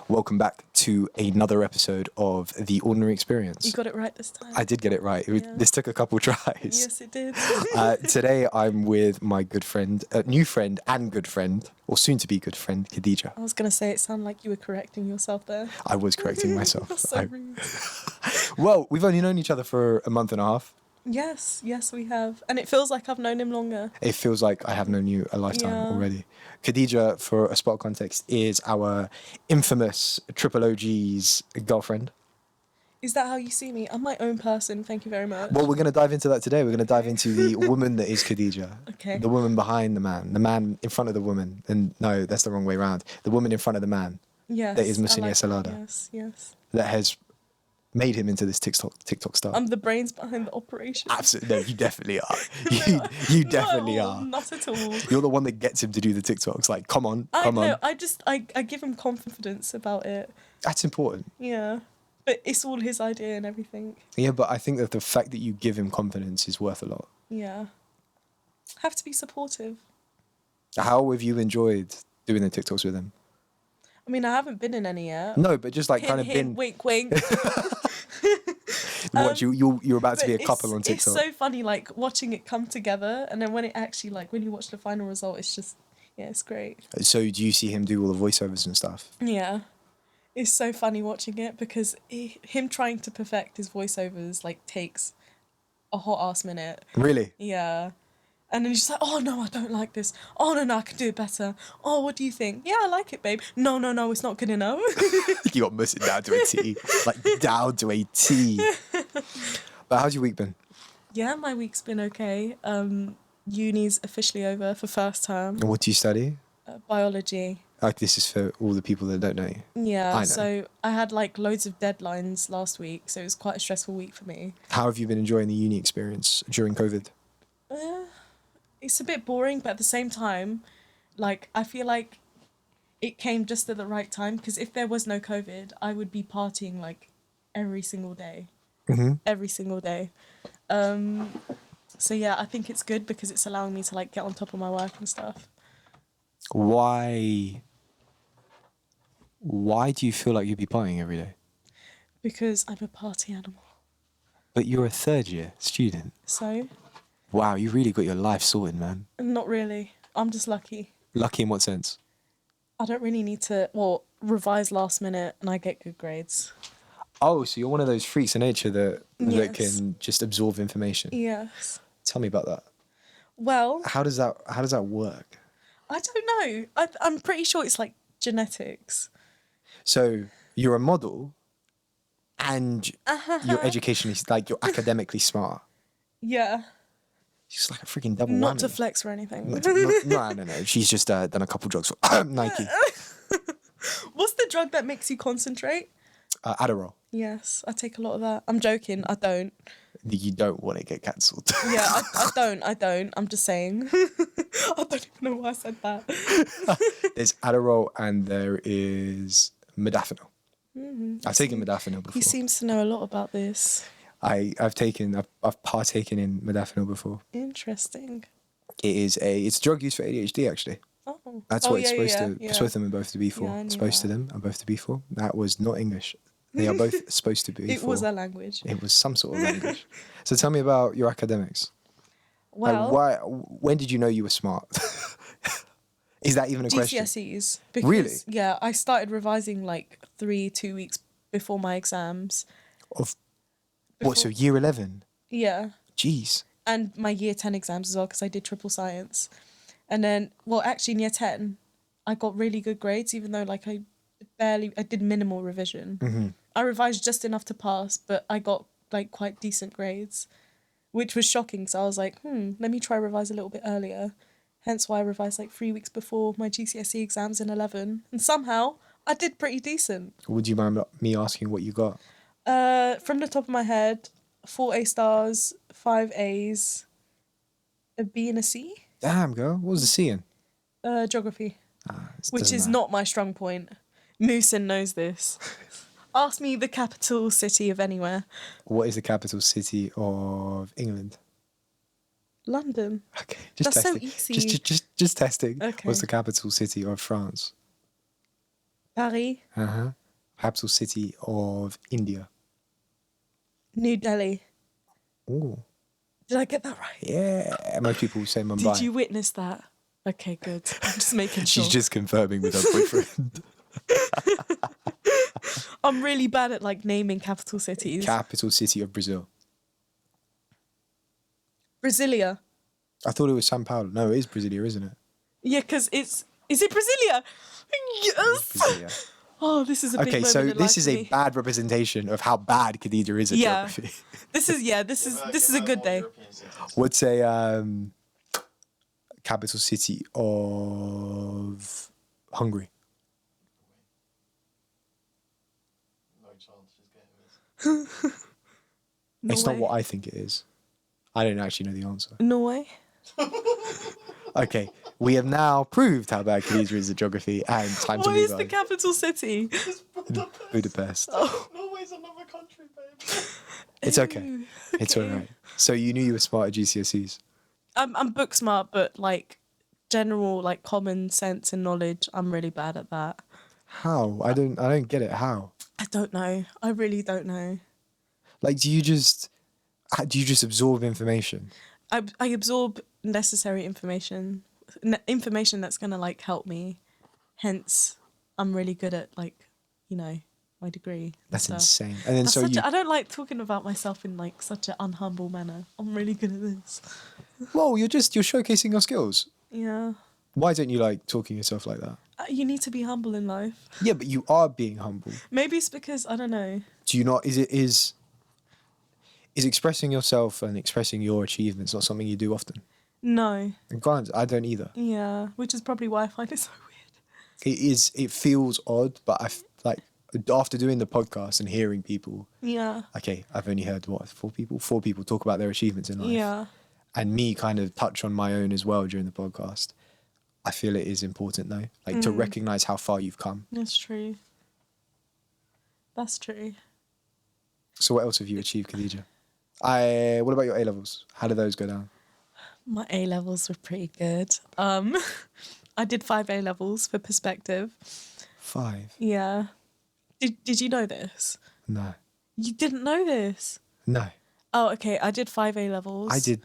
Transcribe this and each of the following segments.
Welcome back to another episode of The Ordinary Experience. You got it right this time. I did get it right. This took a couple tries. Yes, it did. Today I'm with my good friend, new friend and good friend, or soon to be good friend, Khadija. I was going to say it sounded like you were correcting yourself there. I was correcting myself. That's so rude. Well, we've only known each other for a month and a half. Yes, we have. And it feels like I've known him longer. It feels like I have known you a lifetime already. Khadija, for a spot context, is our infamous Triple OG's girlfriend. Is that how you see me? I'm my own person, thank you very much. Well, we're going to dive into that today. We're going to dive into the woman that is Khadija. Okay. The woman behind the man in front of the woman. And no, that's the wrong way around. The woman in front of the man. Yes. That is Muhsin Yesilada. Yes. That has made him into this TikTok star. I'm the brains behind the operation. Absolutely. No, you definitely are. You definitely are. Not at all. You're the one that gets him to do the TikToks. Like, come on. I give him confidence about it. That's important. Yeah. But it's all his idea and everything. Yeah, but I think that the fact that you give him confidence is worth a lot. Yeah. Have to be supportive. How have you enjoyed doing the TikToks with him? I mean, I haven't been in any yet. No, but just like Hint, kind of hint, been... wink, wink. What, you're about to be a couple on TikTok. It's so funny, like, watching it come together, and then when it actually, like, when you watch the final result, it's just, yeah, it's great. So do you see him do all the voiceovers and stuff? Yeah. It's so funny watching it, because him trying to perfect his voiceovers, like, takes a hot-ass minute. Really? Yeah. And then he's just like, oh, no, I don't like this. Oh, no, I can do it better. Oh, what do you think? Yeah, I like it, babe. No, it's not good enough. You got Muhsin down to a T. Like, down to a T. But how's your week been? Yeah, my week's been okay. Uni's officially over for first term. And what do you study? Biology. Like, this is for all the people that don't know you. Yeah, I know. So I had, like, loads of deadlines last week, so it was quite a stressful week for me. How have you been enjoying the uni experience during COVID? It's a bit boring, but at the same time, like, I feel like it came just at the right time, because if there was no COVID, I would be partying, like, every single day. Mm-hmm. Every single day. So, yeah, I think it's good because it's allowing me to, like, get on top of my work and stuff. Why do you feel like you'd be partying every day? Because I'm a party animal. But you're a third-year student. So? Wow, you really got your life sorted, man. Not really. I'm just lucky. Lucky in what sense? I don't really need to, revise last minute and I get good grades. Oh, so you're one of those freaks of nature that Yes. can just absorb information. Yes. Tell me about that. Well, How does that work? I don't know. I'm pretty sure it's like genetics. So you're a model, and you're educationally, like, you're academically smart. Yeah. She's like a freaking double Not whammy. to flex or anything. No. She's just done a couple drugs for Nike. What's the drug that makes you concentrate? Adderall. Yes, I take a lot of that. I'm joking. I don't. You don't want to get cancelled. Yeah, I don't. I'm just saying. I don't even know why I said that. There's Adderall and there is modafinil. Mm-hmm. I've taken modafinil before. He seems to know a lot about this. I've partaken in modafinil before. Interesting. It's drug used for ADHD, actually. Oh. That's what it's supposed to them both to be for. Yeah, I knew Supposed to that. them are both to be for. That was not English. They are both supposed to be It for. was a language. It was some sort of language. So tell me about your academics. Well, when did you know you were smart? Is that even a question? GCSEs. Because, Really? Yeah, I started revising like 2 weeks before my exams. What, so year 11? Yeah. Jeez. And my year 10 exams as well, because I did triple science. And then, actually in year 10, I got really good grades, even though like I did minimal revision. Mm-hmm. I revised just enough to pass, but I got like quite decent grades, which was shocking. So I was like, let me try revise a little bit earlier. Hence why I revised like 3 weeks before my GCSE exams in 11. And somehow I did pretty decent. Would you mind me asking what you got? From the top of my head, 4 A stars, 5 A's, a B and a C. Damn, girl. What was the C in? Geography. Which doesn't is matter. not my strong point. Muhsin knows this. Ask me the capital city of anywhere. What is the capital city of England? London. Okay, just That's testing. so easy. Just testing. Okay. What's the capital city of France? Paris. Capital city of India. New Delhi. Ooh. Did I get that right? Yeah. Most people say Mumbai. Did you witness that? Okay, good. I'm just making sure. She's just confirming with her boyfriend. I'm really bad at like naming capital cities. Capital city of Brazil. Brasilia. I thought it was Sao Paulo. No, it is Brasilia, isn't it? Yeah, because is it Brasilia? Yes. Brasilia. Oh, this is a big Okay, moment so in this life is for a me. bad representation of how bad Khadija is at geography. This is a good day. What's a capital city of Hungary? No chance she's getting this. It's not Norway. what I think it is. I don't actually know the answer. Norway. Okay, we have now proved how bad Khadija is at geography, and time to What move is on. the capital city? Budapest. Norway's another country, babe. It's okay. Ooh, It's okay. all right. So you knew you were smart at GCSEs. I'm book smart, but like general like common sense and knowledge, I'm really bad at that. How? I don't get it. How? I don't know. I really don't know. Like, do you just absorb information? I absorb necessary information, information that's gonna like help me. Hence, I'm really good at like, my degree. and That's stuff. insane. And then That's so you. I don't like talking about myself in like such an unhumble manner. I'm really good at this. Well, you're showcasing your skills. Yeah. Why don't you like talking yourself like that? You need to be humble in life. Yeah, but you are being humble. Maybe it's because I don't know. Do you not? Is expressing yourself and expressing your achievements not something you do often? No. And granted, I don't either. Yeah, which is probably why I find it so weird. It is. It feels odd, but like after doing the podcast and hearing people. Yeah. Okay, I've only heard four people talk about their achievements in life. Yeah. And me kind of touch on my own as well during the podcast. I feel it is important though, like to recognize how far you've come. That's true. That's true. So what else have you achieved, Khadija? What about your A-levels? How did those go down? My A levels were pretty good. I did 5 A levels for perspective. 5? Yeah. Did you know this? No. You didn't know this? No. Oh, okay. I did 5 A levels. I did.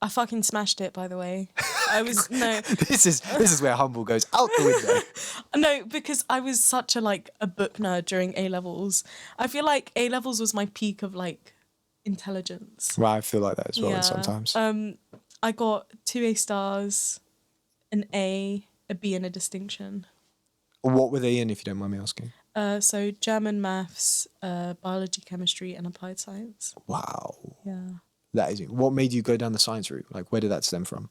I fucking smashed it, by the way. I was no. This is where humble goes out the window. No, because I was such a book nerd during A levels. I feel like A levels was my peak of like intelligence. Well, I feel like that as well Yeah. sometimes. I got 2 A stars, an A, a B, and a distinction. What were they in, if you don't mind me asking? So German, maths, biology, chemistry, and applied science. Wow. Yeah. That is. What made you go down the science route? Like, where did that stem from?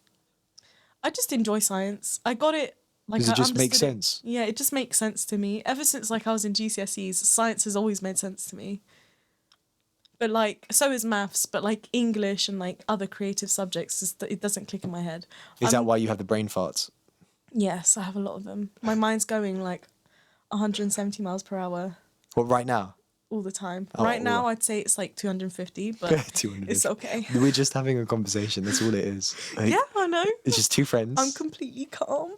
I just enjoy science. I got it. Like, Does it I just make understood it. sense? Yeah, it just makes sense to me. Ever since like I was in GCSEs, science has always made sense to me. But like, so is maths. But like English and like other creative subjects, it doesn't click in my head. Is that why you have the brain farts? Yes, I have a lot of them. My mind's going like 170 miles per hour What, right now? all the time. Oh, Right now, all right. I'd say it's like 250, but 200. it's okay. We're just having a conversation. That's all it is. Like, Yeah, I know. It's just two friends. I'm completely calm.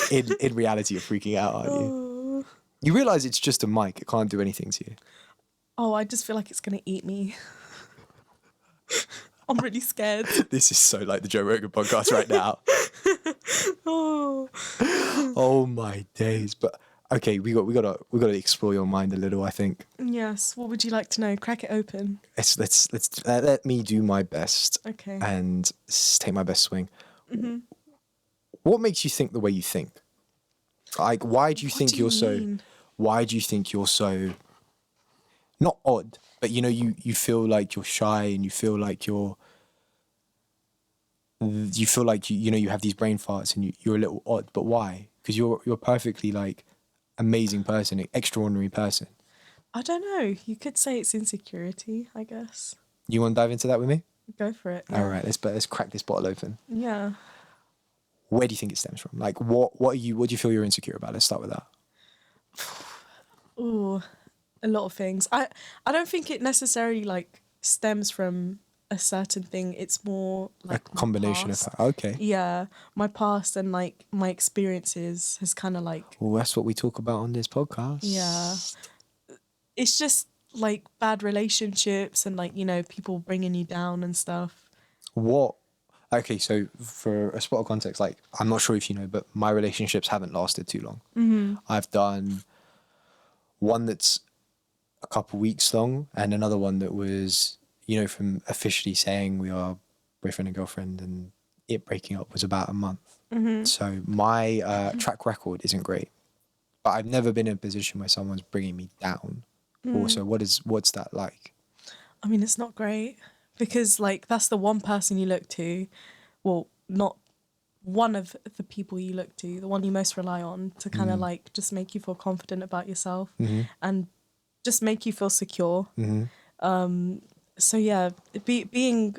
in reality, you're freaking out, aren't you? Oh. You realise it's just a mic. It can't do anything to you. Oh, I just feel like it's going to eat me. I'm really scared. This is so like the Joe Rogan podcast right now. Oh. Oh my days. But okay, we got to explore your mind a little, I think. Yes. What would you like to know? Crack it open. Let's let me do my best Okay. and take my best swing. What makes you think the way you think? Like, why do you think you're so? Why do you think you're so? Not odd, but you feel like you're shy and you feel like you have these brain farts and you're a little odd. But why? Because you're perfectly like amazing person, extraordinary person. I don't know. You could say it's insecurity, I guess. You want to dive into that with me? Go for it. All right, let's crack this bottle open. Yeah. Where do you think it stems from? Like, what do you feel you're insecure about? Let's start with that. Ooh, a lot of things. I don't think it necessarily like stems from a certain thing. It's more like A combination my past. of okay. Yeah, my past and like my experiences has kind of like, Well, that's what we talk about on this podcast. yeah, it's just like bad relationships and like, you know, people bringing you down and stuff. What? Okay, so for a spot of context, like I'm not sure if you know, but my relationships haven't lasted too long. Mm-hmm. I've done one that's a couple weeks long, and another one that was, you know, from officially saying we are boyfriend and girlfriend and it breaking up was about a month. Mm-hmm. So my track record isn't great, but I've never been in a position where someone's bringing me down. Also, what's that like? I mean, it's not great because like that's the one person you look to. Well, not one of the people you look to, the one you most rely on to kind of like just make you feel confident about yourself and just make you feel secure. So yeah, being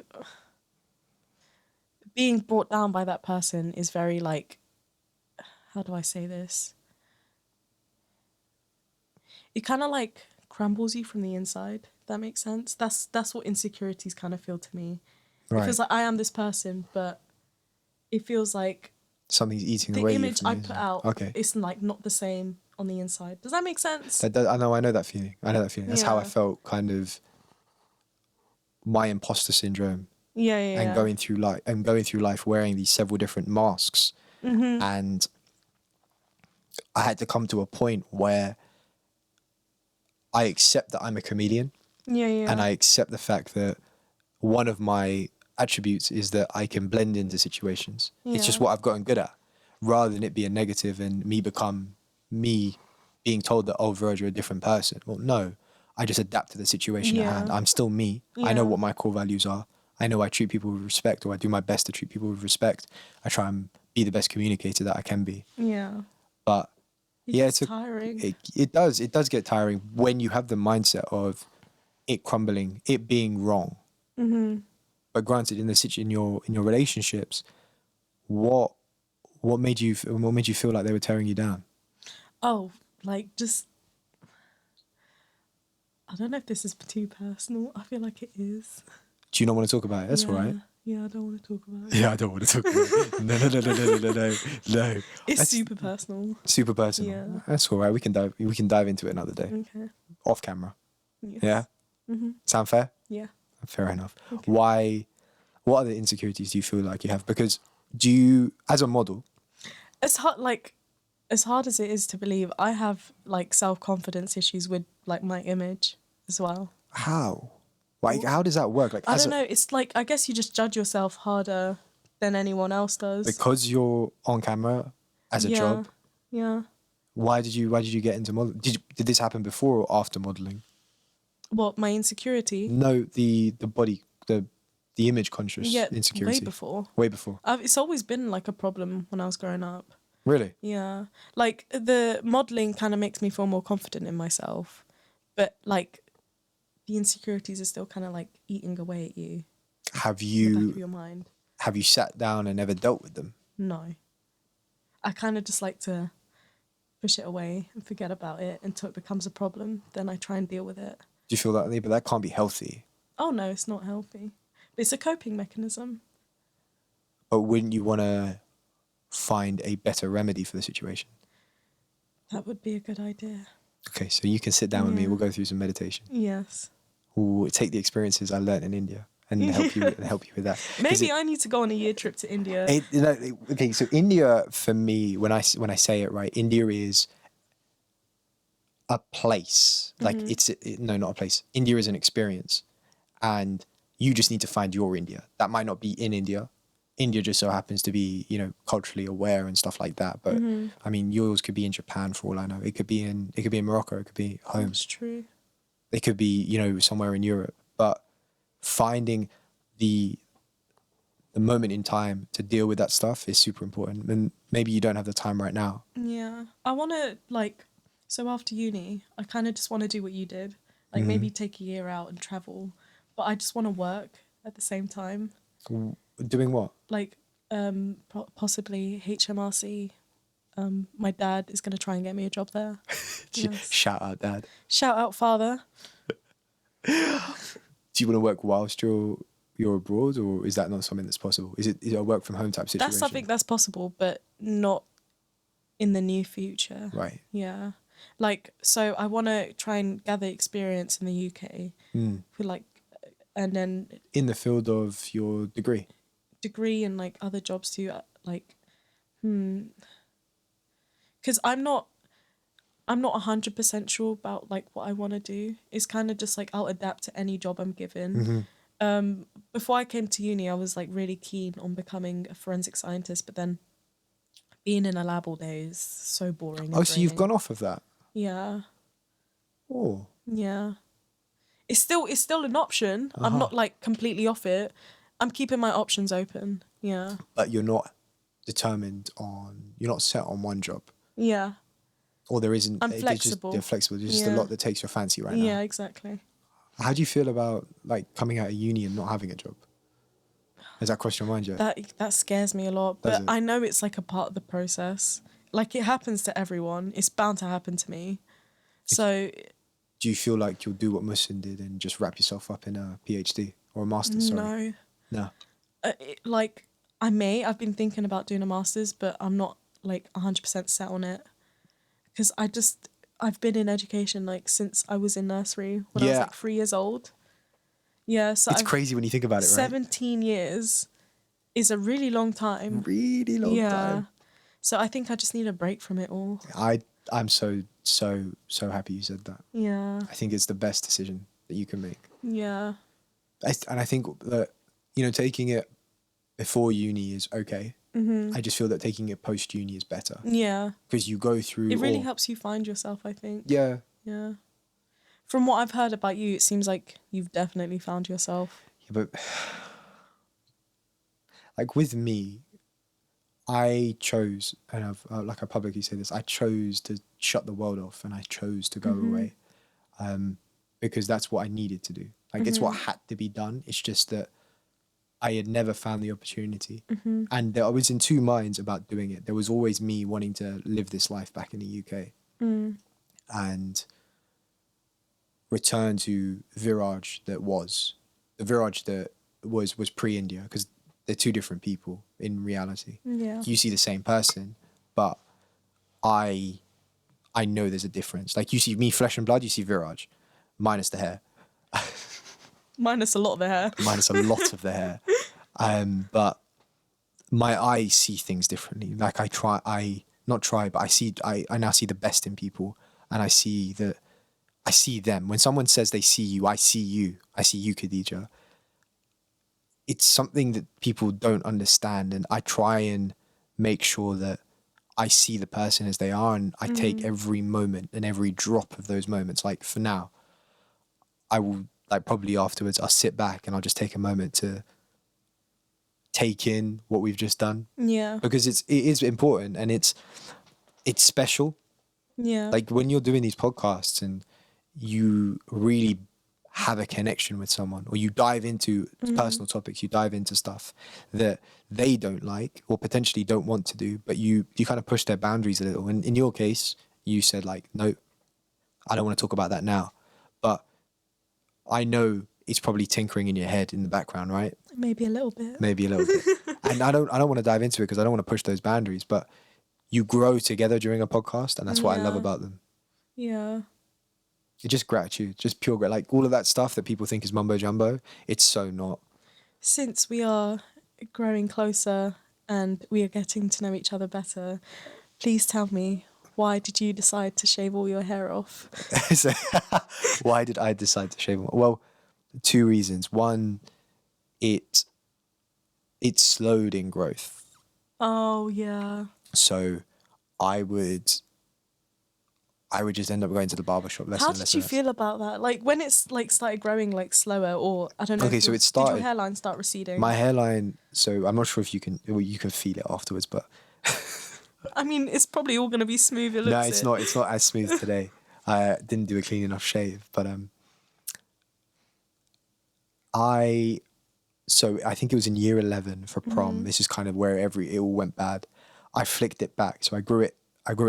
brought down by that person is very like, how do I say this? It kind of like crumbles you from the inside. If that makes sense. That's what insecurities kind of feel to me. It Right. feels like I am this person, but it feels like Something's eating the away. image from I you, put isn't it? out Okay. is like not the same on the inside. Does that make sense? I know that feeling. That's how I Yeah. felt. Kind of my imposter syndrome Yeah, and going through life wearing these several different masks, and I had to come to a point where I accept that I'm a chameleon, yeah. and I accept the fact that one of my attributes is that I can blend into situations. It's just Yeah. what I've gotten good at, rather than it be a negative and me become me being told that, oh, Viraj, you're a different person. Well, no, I just adapt to the situation at Yeah. hand. I'm still me. I know Yeah. what my core values are. I know I treat people with respect, or I do my best to treat people with respect. I try and be the best communicator that I can be. Yeah. But It yeah, gets tiring. it does get tiring when you have the mindset of it crumbling, it being wrong. But granted, in your relationships, what made you feel like they were tearing you down? Oh, like just I don't know if this is too personal. I feel like it is. Do you not want to talk about it? That's all right. Yeah, I don't want to talk about it. Yeah, I don't want to talk about it. No. It's That's super personal. super personal. Yeah. That's all right. We can dive into it another day, Okay. off camera. Yes. Yeah. Sound fair? Yeah. Fair enough. Okay. Why? What other insecurities do you feel like you have? Because do you, as a model, It's hard, like, as hard as it is to believe, I have like self-confidence issues with like my image as well. how? Like, how does that work? Like, I don't know. It's like I guess you just judge yourself harder than anyone else does. because you're on camera as a yeah. job. Yeah. Why did you get into modeling? Did this happen before or after modeling? What, my insecurity? No, the body, the image conscious Yeah, insecurity. way before. Way before. It's always been like a problem when I was growing up. Really? Yeah. Like the modelling kind of makes me feel more confident in myself. But like the insecurities are still kind of like eating away at you Have in the back of you your mind. sat down and ever dealt with them? No. I kind of just like to push it away and forget about it until it becomes a problem. Then I try and deal with it. Do you feel that? But that can't be healthy. Oh no, it's not healthy. But it's a coping mechanism. But wouldn't you want to find a better remedy for the situation? That would be a good idea. Okay, so you can sit down with me. Yeah. We'll go through some meditation. Yes. We'll take the experiences I learnt in India and help you with that. 'Cause Maybe I need to go on a year trip to India. Okay, so India for me, when I say it right, India is a place. Like no, not a place. India is an experience, and you just need to find your India. That might not be in India. India just so happens to be, culturally aware and stuff like that. But I mean, yours could be in Japan for all I know. It could be in Morocco. It could be home. That's true. It could be, somewhere in Europe. But finding the moment in time to deal with that stuff is super important. And maybe you don't have the time right now. Yeah. I want to, so after uni, I kind of just want to do what you did. Like, maybe take a year out and travel. But I just want to work at the same time. Doing what? Like, possibly HMRC. My dad is going to try and get me a job there. Yes. Shout out, Dad. Shout out, father. Do you want to work whilst you're you're abroad, or is that not something that's possible? Is it a work from home type situation? That's something that's possible, but not in the near future. Right. Yeah. Like, so I want to try and gather experience in the UK for like, and then In the field of your degree. and like other jobs too. Like, because I'm not 100% sure about like what I want to do. It's kind of just like I'll adapt to any job I'm given. Before I came to uni, I was like really keen on becoming a forensic scientist, but then being in a lab all day is so boring. Oh, and so you've draining. gone off of that? Yeah. Oh. Yeah. It's still an option. I'm not like completely off it. I'm keeping my options open. Yeah. But you're not you're not set on one job. Yeah. Or there isn't. I'm They're flexible. flexible. There's just a Yeah. lot that takes your fancy right now. Yeah, exactly. How do you feel about like coming out of uni and not having a job? Has that crossed your mind yet? That scares me a lot, Does but it? I know it's like a part of the process. Like it happens to everyone. It's bound to happen to me. So Do you feel like you'll do what Muhsin did and just wrap yourself up in a PhD or a master's? Sorry. no. No. Like I've been thinking about doing a master's, but I'm not like 100% set on it. Because I've been in education like since I was in nursery when I was Yeah. like 3 years old. Yeah, so It's crazy when you think about it, right? 17 years is a really long time. Really long time. So I think I just need a break from it all. I'm so happy you said that. Yeah. I think it's the best decision that you can make. Yeah. And I think that, taking it before uni is okay. I just feel that taking it post uni is better Yeah. because you go through. It really helps you find yourself, I think. Yeah. Yeah. From what I've heard about you, it seems like you've definitely found yourself. Yeah, but like with me, I chose, and I publicly say this, I chose to shut the world off and I chose to go away, because that's what I needed to do. Like it's what had to be done. It's just that I had never found the opportunity, and I was in two minds about doing it. There was always me wanting to live this life back in the UK, and return to Viraj that was pre-India, because they're two different people in reality. Yeah. You see the same person, but I know there's a difference. Like you see me flesh and blood, you see Viraj, minus the hair. Minus a lot of the hair. Minus a lot of the hair. But my eyes see things differently. Like I now see the best in people, and I see them. When someone says they see you, I see you, Khadija. It's something that people don't understand, and I try and make sure that I see the person as they are, and I take every moment and every drop of those moments. Like for now, I will, like probably afterwards, I'll sit back and I'll just take a moment to take in what we've just done. Yeah. Because it is important, and it's special. Yeah. Like when you're doing these podcasts and you really have a connection with someone, or you dive into personal topics, you dive into stuff that they don't like or potentially don't want to do, but you kind of push their boundaries a little. And in your case, you said like, no, I don't want to talk about that now. But I know it's probably tinkering in your head in the background, right? Maybe a little bit. And I don't want to dive into it because I don't want to push those boundaries, but you grow together during a podcast, and that's what I love about them. Yeah. It's just gratitude, just pure gratitude. Like all of that stuff that people think is mumbo jumbo, it's so not. Since we are growing closer and we are getting to know each other better, please tell me, why did you decide to shave all your hair off? So, why did I decide to shave? Well, two reasons. One, it slowed in growth. Oh, yeah. So I would just end up going to the barbershop less How and less. did you feel about that? Like when it's like started growing like slower, or I don't know. Okay, so it started. Did your hairline start receding? My hairline. So I'm not sure if you can feel it afterwards, but I mean, it's probably all gonna be smooth. no, it's not. It's not as smooth today. I didn't do a clean enough shave, but I think it was in year 11 for prom. This is kind of where it all went bad. I flicked it back, so I grew it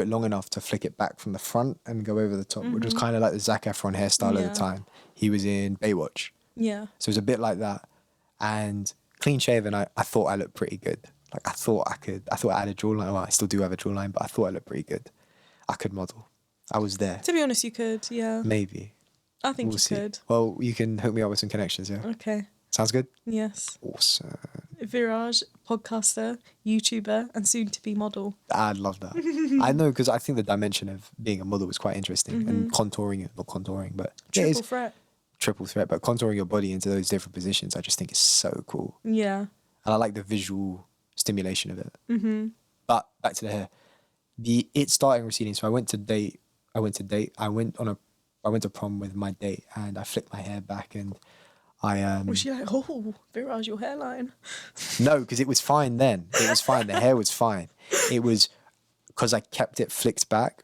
long enough to flick it back from the front and go over the top, which was kind of like the Zac Efron hairstyle at the time. He was in Baywatch. Yeah. So it was a bit like that. and clean shaven. I thought I looked pretty good. Like I thought I had a jawline. Well, I still do have a jawline, but I thought I looked pretty good. I could model. I was there. To be honest, you could, yeah. Maybe. I think We'll you see. could. Well, you can hook me up with some connections, yeah? Okay. Sounds good? Yes. Awesome. Viraj, podcaster, YouTuber, and soon to be model. I'd love that. I know, because I think the dimension of being a model is quite interesting and contouring it, not contouring, but it is triple threat, but contouring your body into those different positions, I just think is so cool. Yeah. And I like the visual stimulation of it. Mm-hmm. But back to the hair. It starting receding. So I went to prom with my date and I flicked my hair back and I Was she like, oh, Viraj, your hairline? No, because it was fine then. It was fine. The hair was fine. It was because I kept it flicked back.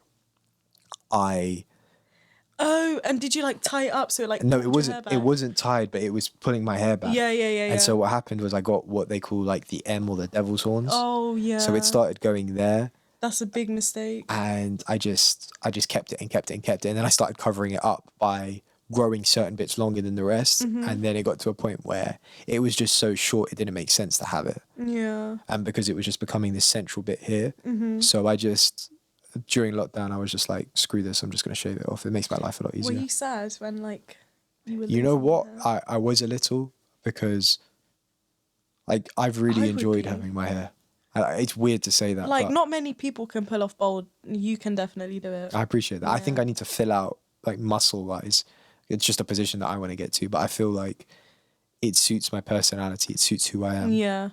Oh, and did you like tie it up so like No, pulled it your wasn't. hair back? It wasn't tied, but it was pulling my hair back. Yeah. And so what happened was I got what they call like the M or the devil's horns. Oh yeah. So it started going there. That's a big mistake. And I just kept it and kept it and kept it, and then I started covering it up by growing certain bits longer than the rest, and then it got to a point where it was just so short it didn't make sense to have it. Yeah. And because it was just becoming this central bit here, so I just during lockdown I was just like, screw this, I'm just gonna shave it off. It makes my life a lot easier. Were you sad when like you were? You know losing what? hair? I was a little, because like I've really enjoyed having my hair. It's weird to say that. Like but not many people can pull off bald. You can definitely do it. I appreciate that. I think Yeah. I need to fill out like muscle wise. It's just a position that I want to get to, but I feel like it suits my personality. It suits who I am. Yeah.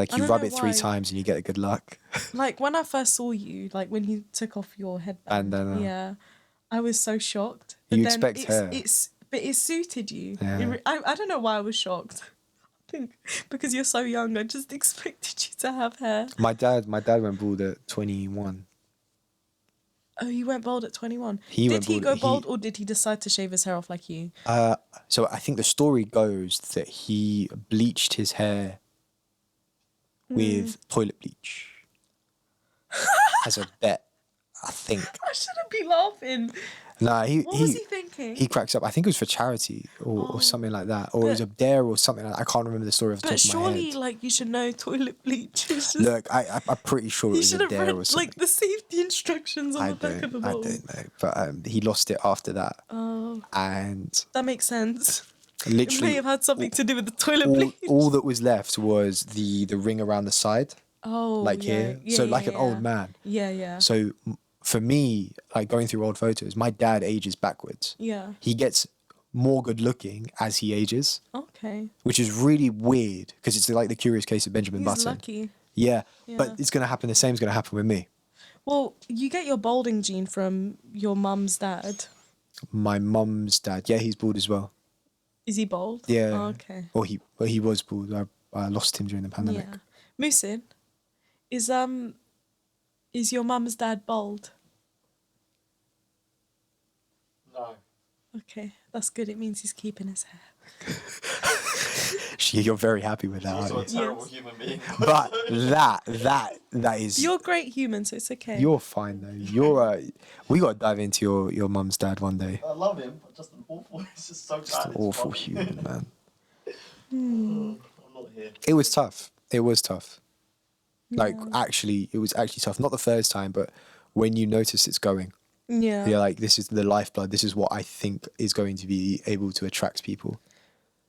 Like I you don't rub know it 3 why. times and you get a good luck. Like when I first saw you, like when you took off your headband, Bandana. yeah, I was so shocked. You expect hair. But it suited you. Yeah. I don't know why I was shocked. I think because you're so young, I just expected you to have hair. My dad went bald at 21. Oh, he went bald at 21. He did went he bald- go bald or did he decide to shave his hair off like you? So I think the story goes that he bleached his hair with toilet bleach as a bet, I think. I shouldn't be laughing. Nah, What was he thinking? He cracks up. I think it was for charity or something like that, or it was a dare or something like that. I can't remember the story off the But top of my surely, head. like, you should know toilet bleach. It's just, Look, I'm pretty sure it you was should a have dare read or something. like the safety instructions on the back of the I bottle. don't know, but he lost it after that, Oh, and that makes sense. It literally may have had something to do with the toilet all, bleach. all that was left was the ring around the side, Oh, like yeah. here, Yeah, so yeah, like an yeah. old man. Yeah, yeah. So for me, like going through old photos, my dad ages backwards. Yeah. He gets more good looking as he ages, Okay. which is really weird because it's like the curious case of Benjamin He's Button. lucky. Yeah, Yeah. but it's gonna happen. The same's gonna happen with me. Well, you get your balding gene from your mum's dad. My mum's dad, yeah, he's bald as well. Is he bald? Yeah. Oh, okay. Or he was bald. I lost him during the pandemic. Yeah. Muhsin, is your mum's dad bald? No. Okay, that's good. It means he's keeping his hair. You're very happy with that, Also a aren't you? terrible Yes. human being. But that is. You're a great human, so it's okay. You're fine though. You're. We got to dive into your mum's dad one day. I love him, but just an awful. It's just so Just bad. an it's awful funny. human, man. I'm not here. It was tough. It was tough. Like Yeah. actually, it was actually tough. Not the first time, but when you notice it's going. Yeah. You're like, this is the lifeblood. This is what I think is going to be able to attract people.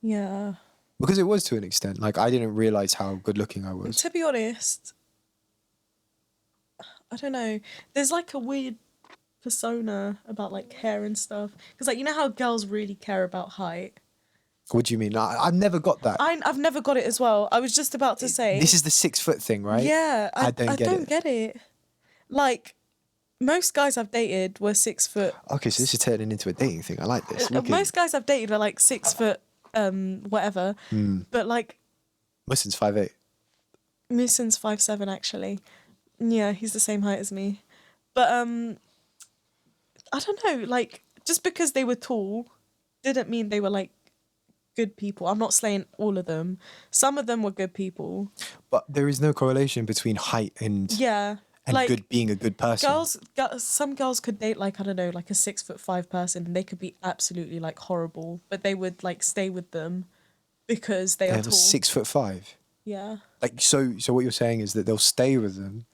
Yeah. Because it was to an extent. Like I didn't realize how good looking I was. To be honest, I don't know. There's like a weird persona about like hair and stuff. Because like you know how girls really care about height. What do you mean? I've never got that. I've never got it as well. I was just about to say. This is the 6 foot thing, right? Yeah, I don't don't get it. Like most guys I've dated were 6 foot. Okay, so this is turning into a dating thing. I like this. Look Most guys I've dated are like 6 foot, whatever. But like Muhsin's 5'8". Muhsin's 5'7" actually. Yeah, he's the same height as me. But I don't know. Like just because they were tall, didn't mean they were like good people. I'm not saying all of them. Some of them were good people. But there is no correlation between height and Yeah. Like good being a good person. some girls could date like I don't know, like a 6'5" person, and they could be absolutely like horrible, but they would like stay with them because they are They're tall. 6'5". Yeah. Like so what you're saying is that they'll stay with them.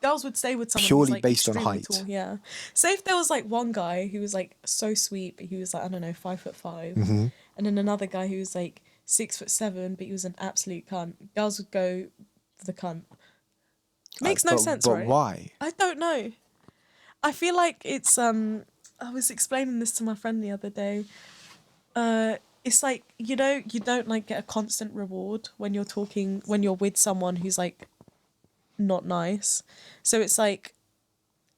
Girls would stay with someone Purely who's like based on extremely height. tall. Yeah. Say if there was like one guy who was like so sweet, but he was like, I don't know, 5'5", Mm-hmm. and then another guy who was like 6'7", but he was an absolute cunt. Girls would go for the cunt. Makes no sense, but right? why? I don't know. I feel like it's I was explaining this to my friend the other day. It's like, you know, you don't like get a constant reward when you're with someone who's like not nice. So it's like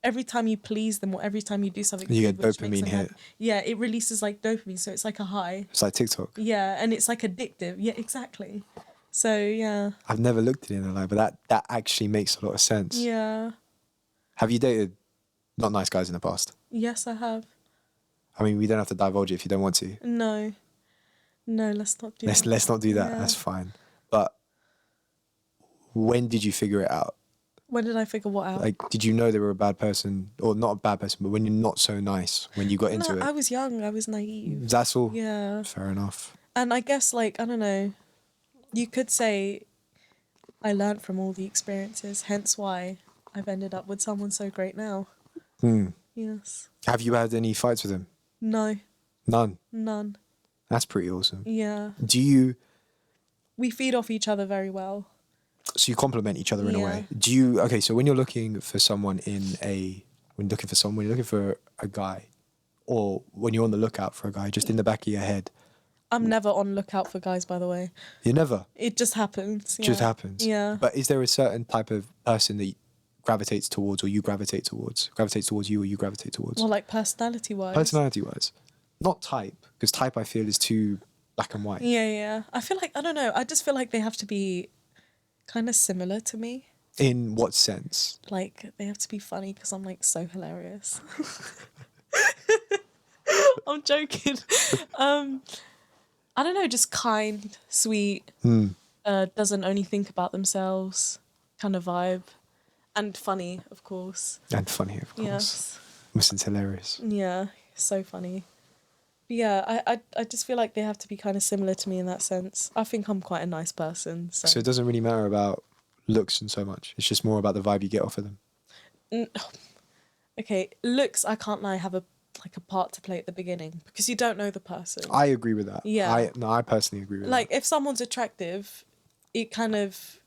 every time you please them or every time you do something You good, get which makes dopamine them hit. happy, yeah, it releases like dopamine, so it's like a high. It's like TikTok. Yeah, and it's like addictive. Yeah, exactly. So yeah. I've never looked at it in a lie, but that actually makes a lot of sense. Yeah. Have you dated not nice guys in the past? Yes, I have. I mean, we don't have to divulge it if you don't want to. No. No, let's not do that. Let's not do that. Yeah. That's fine. But when did you figure it out? When did I figure what out? Like, did you know they were a bad person, or not a bad person, but when you're not so nice, when you got into No, it? I was young. I was naive. That's all. Yeah. Fair enough. And I guess, like, I don't know, you could say I learned from all the experiences, hence why I've ended up with someone so great now. Yes. Have you had any fights with him? No. None. None. That's pretty awesome. Yeah. We feed off each other very well. So you complement each other in a way. Yeah. Okay, so when you're looking for someone when you're looking for a guy, or when you're on the lookout for a guy, just in the back of your head. I'm never on lookout for guys, by the way. You never? It just happens. Just happens? Yeah. But is there a certain type of person that gravitates towards, or you gravitate towards? Gravitates towards you, or you gravitate towards? Well, like personality-wise. Personality-wise. Not type, because type I feel is too black and white. Yeah. I feel like, I don't know, I just feel like they have to be kind of similar to me. In what sense? Like, they have to be funny because I'm, like, so hilarious. I'm joking. I don't know, just kind, sweet, doesn't only think about themselves kind of vibe. And funny, of course. And funny, of course. Yes. Muhsin's hilarious. Yeah, so funny. But yeah, I just feel like they have to be kind of similar to me in that sense. I think I'm quite a nice person. So it doesn't really matter about looks and so much. It's just more about the vibe you get off of them. Okay, looks, I can't lie, have a part to play at the beginning because you don't know the person. I agree with that. Yeah. I personally agree with that. Like, if someone's attractive, it kind of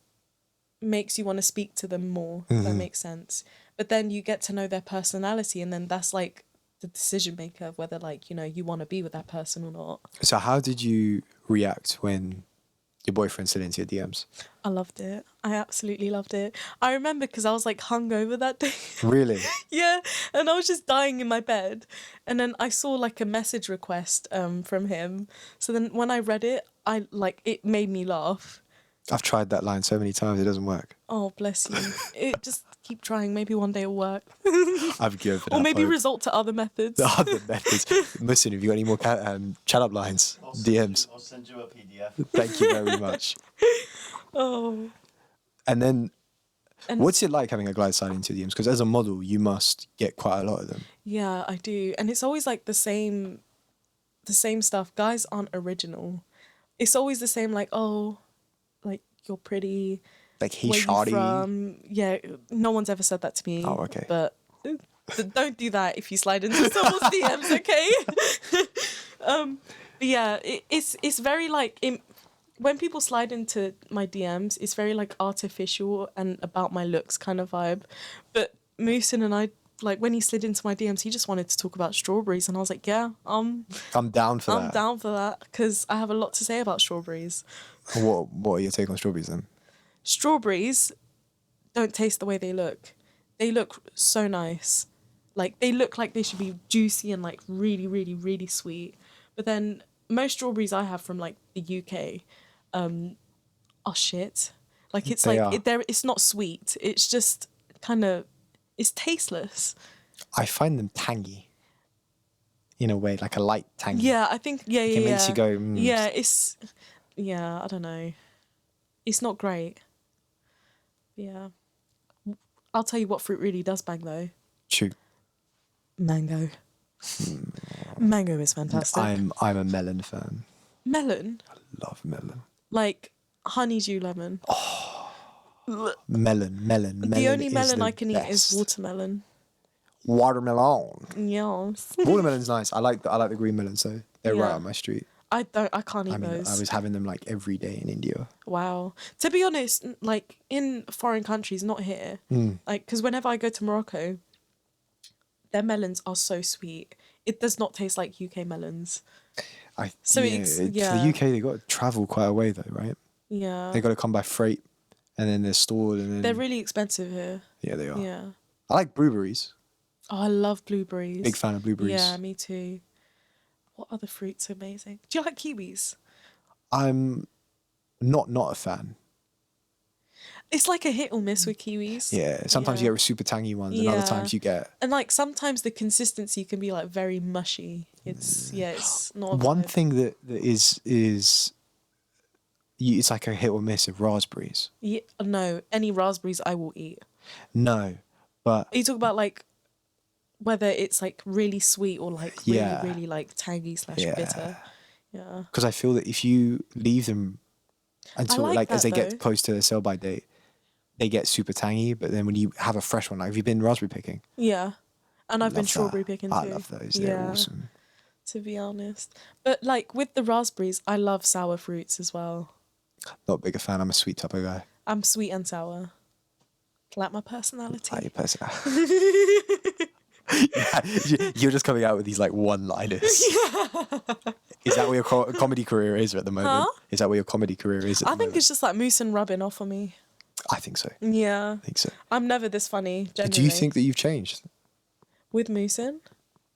makes you want to speak to them more, if that makes sense. But then you get to know their personality, and then that's like the decision maker of whether, like, you know, you want to be with that person or not. So how did you react when your boyfriend slid into your DMs? I loved it. I absolutely loved it. I remember because I was like hungover that day. Really? Yeah, and I was just dying in my bed, and then I saw like a message request from him. So then when I read it, it made me laugh. I've tried that line so many times, it doesn't work. Oh, bless you. It just keep trying. Maybe one day it'll work. I've given up. Or maybe hope. result to other methods. The other methods. Muhsin, have you got any more chat up lines? DMs? I'll send you a PDF. Thank you very much. Oh. And then, And what's it like having a guy slide into DMs? Because as a model, you must get quite a lot of them. yeah, I do. And it's always like the same stuff. Guys aren't original. It's always the same, like, oh, like, you're pretty. Like, he's Where you shoddy. from? Yeah, no one's ever said that to me. Oh, okay. But don't do that if you slide into someone's DMs, okay? But yeah, it's very like when people slide into my DMs, it's very like artificial and about my looks kind of vibe. But Muhsin and I, like, when he slid into my DMs, he just wanted to talk about strawberries, and I was like, yeah, I'm down for that. I'm down for that because I have a lot to say about strawberries. What are your take on strawberries then? Strawberries don't taste the way they look. They look so nice. Like, they look like they should be juicy and like really, really, really sweet. But then most strawberries I have from like the UK are shit. Like, it's it's not sweet. It's just kind of, it's tasteless. I find them tangy. In a way, like a light tangy. Yeah, I think, yeah. It makes you go, I don't know. It's not great. Yeah. I'll tell you what fruit really does bang though. Shoot. Mango. Mango is fantastic. I'm a melon fan. Melon, Love melon. like honeydew lemon. Melon. The only is melon the I can eat is best. watermelon. Watermelon. Yes. Watermelon's nice. I like the green melons, so they're right Yeah. on my street. I can't eat I mean, those. I was having them like every day in India. Wow. To be honest, like in foreign countries, not here, like because whenever I go to Morocco, their melons are so sweet. It does not taste like UK melons. So For the UK, they got to travel quite a way though, right? Yeah. They got to come by freight, and then they're stored, and then They're really expensive here. yeah, they are. Yeah. I like blueberries. Oh, I love blueberries. Big fan of blueberries. Yeah, me too. What other fruits are amazing? Do you like kiwis? I'm not a fan. It's like a hit or miss with kiwis. Yeah, sometimes you get super tangy ones, and other times you get. And like sometimes the consistency can be like very mushy. It's not. One thing that is it's like a hit or miss of raspberries. Yeah, no, any raspberries I will eat. No, but Are you talking about like whether it's like really sweet or like really like tangy / bitter? Yeah. because I feel that if you leave them until like as that, they though. get close to their sell by date, they get super tangy. But then when you have a fresh one, like have you been raspberry picking? Yeah. And I've been Love strawberry that. picking too. I love those. They're awesome. To be honest. But like with the raspberries, I love sour fruits as well. Not a bigger fan. I'm a sweet type of guy. I'm sweet and sour. Like my personality. Like your person. You're just coming out with these like one-liners. Is that where your comedy career is at the moment? Huh? Is that where your comedy career is at the I think moment? it's just like Muhsin rubbing off on me. I think so. Yeah. I think so. I'm never this funny, genuinely. Do you think that you've changed? With Muhsin?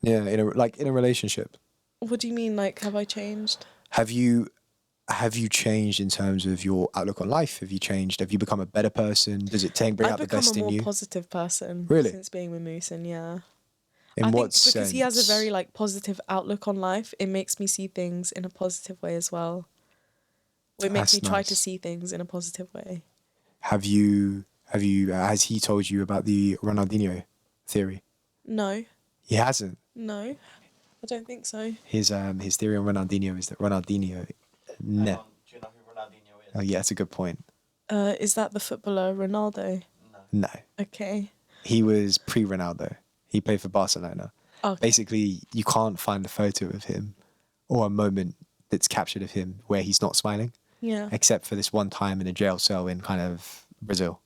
Yeah, in a relationship. What do you mean, like, have I changed? Have you changed in terms of your outlook on life? Have you changed? Have you become a better person? Does it bring out the best I've become a in you? more positive person Really? since being with Muhsin, yeah. In I what think because he has a sense? very like positive outlook on life, it makes me see things in a positive way as well. Or it makes That's me try nice. to see things in a positive way. Has he told you about the Ronaldinho theory? No, He hasn't. no, I don't think so. His theory on Ronaldinho is that Ronaldinho. No. Do you know who Ronaldinho is? Oh yeah, that's a good point. Is that the footballer Ronaldo? No, Okay. he was pre-Ronaldo. He played for Barcelona. Okay. Basically, you can't find a photo of him or a moment that's captured of him where he's not smiling, Yeah. except for this one time in a jail cell in kind of Brazil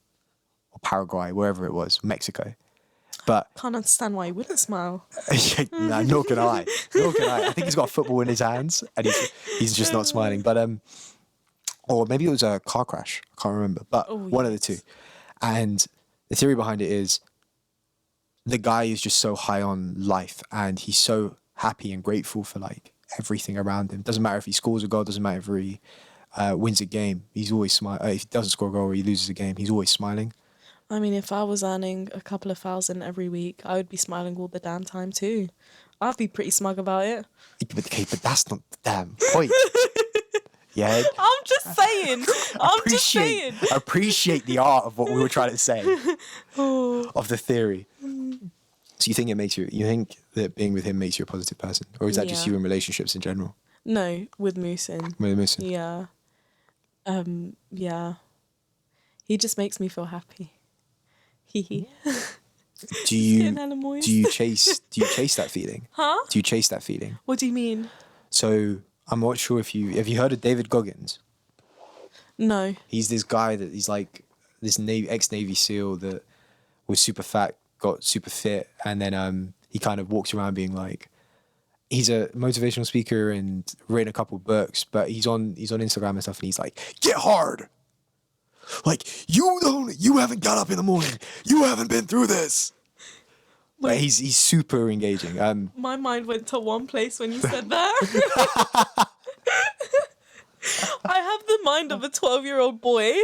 or Paraguay, wherever it was, Mexico. But Can't understand why he wouldn't smile. nah, nor can I. Nor can I. I think he's got a football in his hands and he's just not smiling. But or maybe it was a car crash. I can't remember. But one of the two. And the theory behind it is the guy is just so high on life and he's so happy and grateful for like everything around him. Doesn't matter if he scores a goal, doesn't matter if he wins a game. He's always smiling. If he doesn't score a goal or he loses a game, he's always smiling. I mean, if I was earning a couple of thousand every week, I would be smiling all the damn time too. I'd be pretty smug about it. Okay, but that's not the damn point. Yeah. I'm just saying. Appreciate the art of what we were trying to say. Of the theory. So you think that being with him makes you a positive person? Or is that just Yeah. you in relationships in general? No, with Muhsin. With Muhsin? Yeah. Yeah. He just makes me feel happy. Hee. Do you getting hella moist. do you chase that feeling? Huh? Do you chase that feeling? What do you mean? So I'm not sure if you have you heard of David Goggins? No. He's this guy that he's like this ex-Navy SEAL that was super fat, got super fit, and then he kind of walks around being like, he's a motivational speaker and written a couple of books, but he's on Instagram and stuff, and he's like, get hard. Like you haven't got up in the morning. You haven't been through this. But Wait. he's super engaging. My mind went to one place when you said that. I have the mind of a 12-year-old boy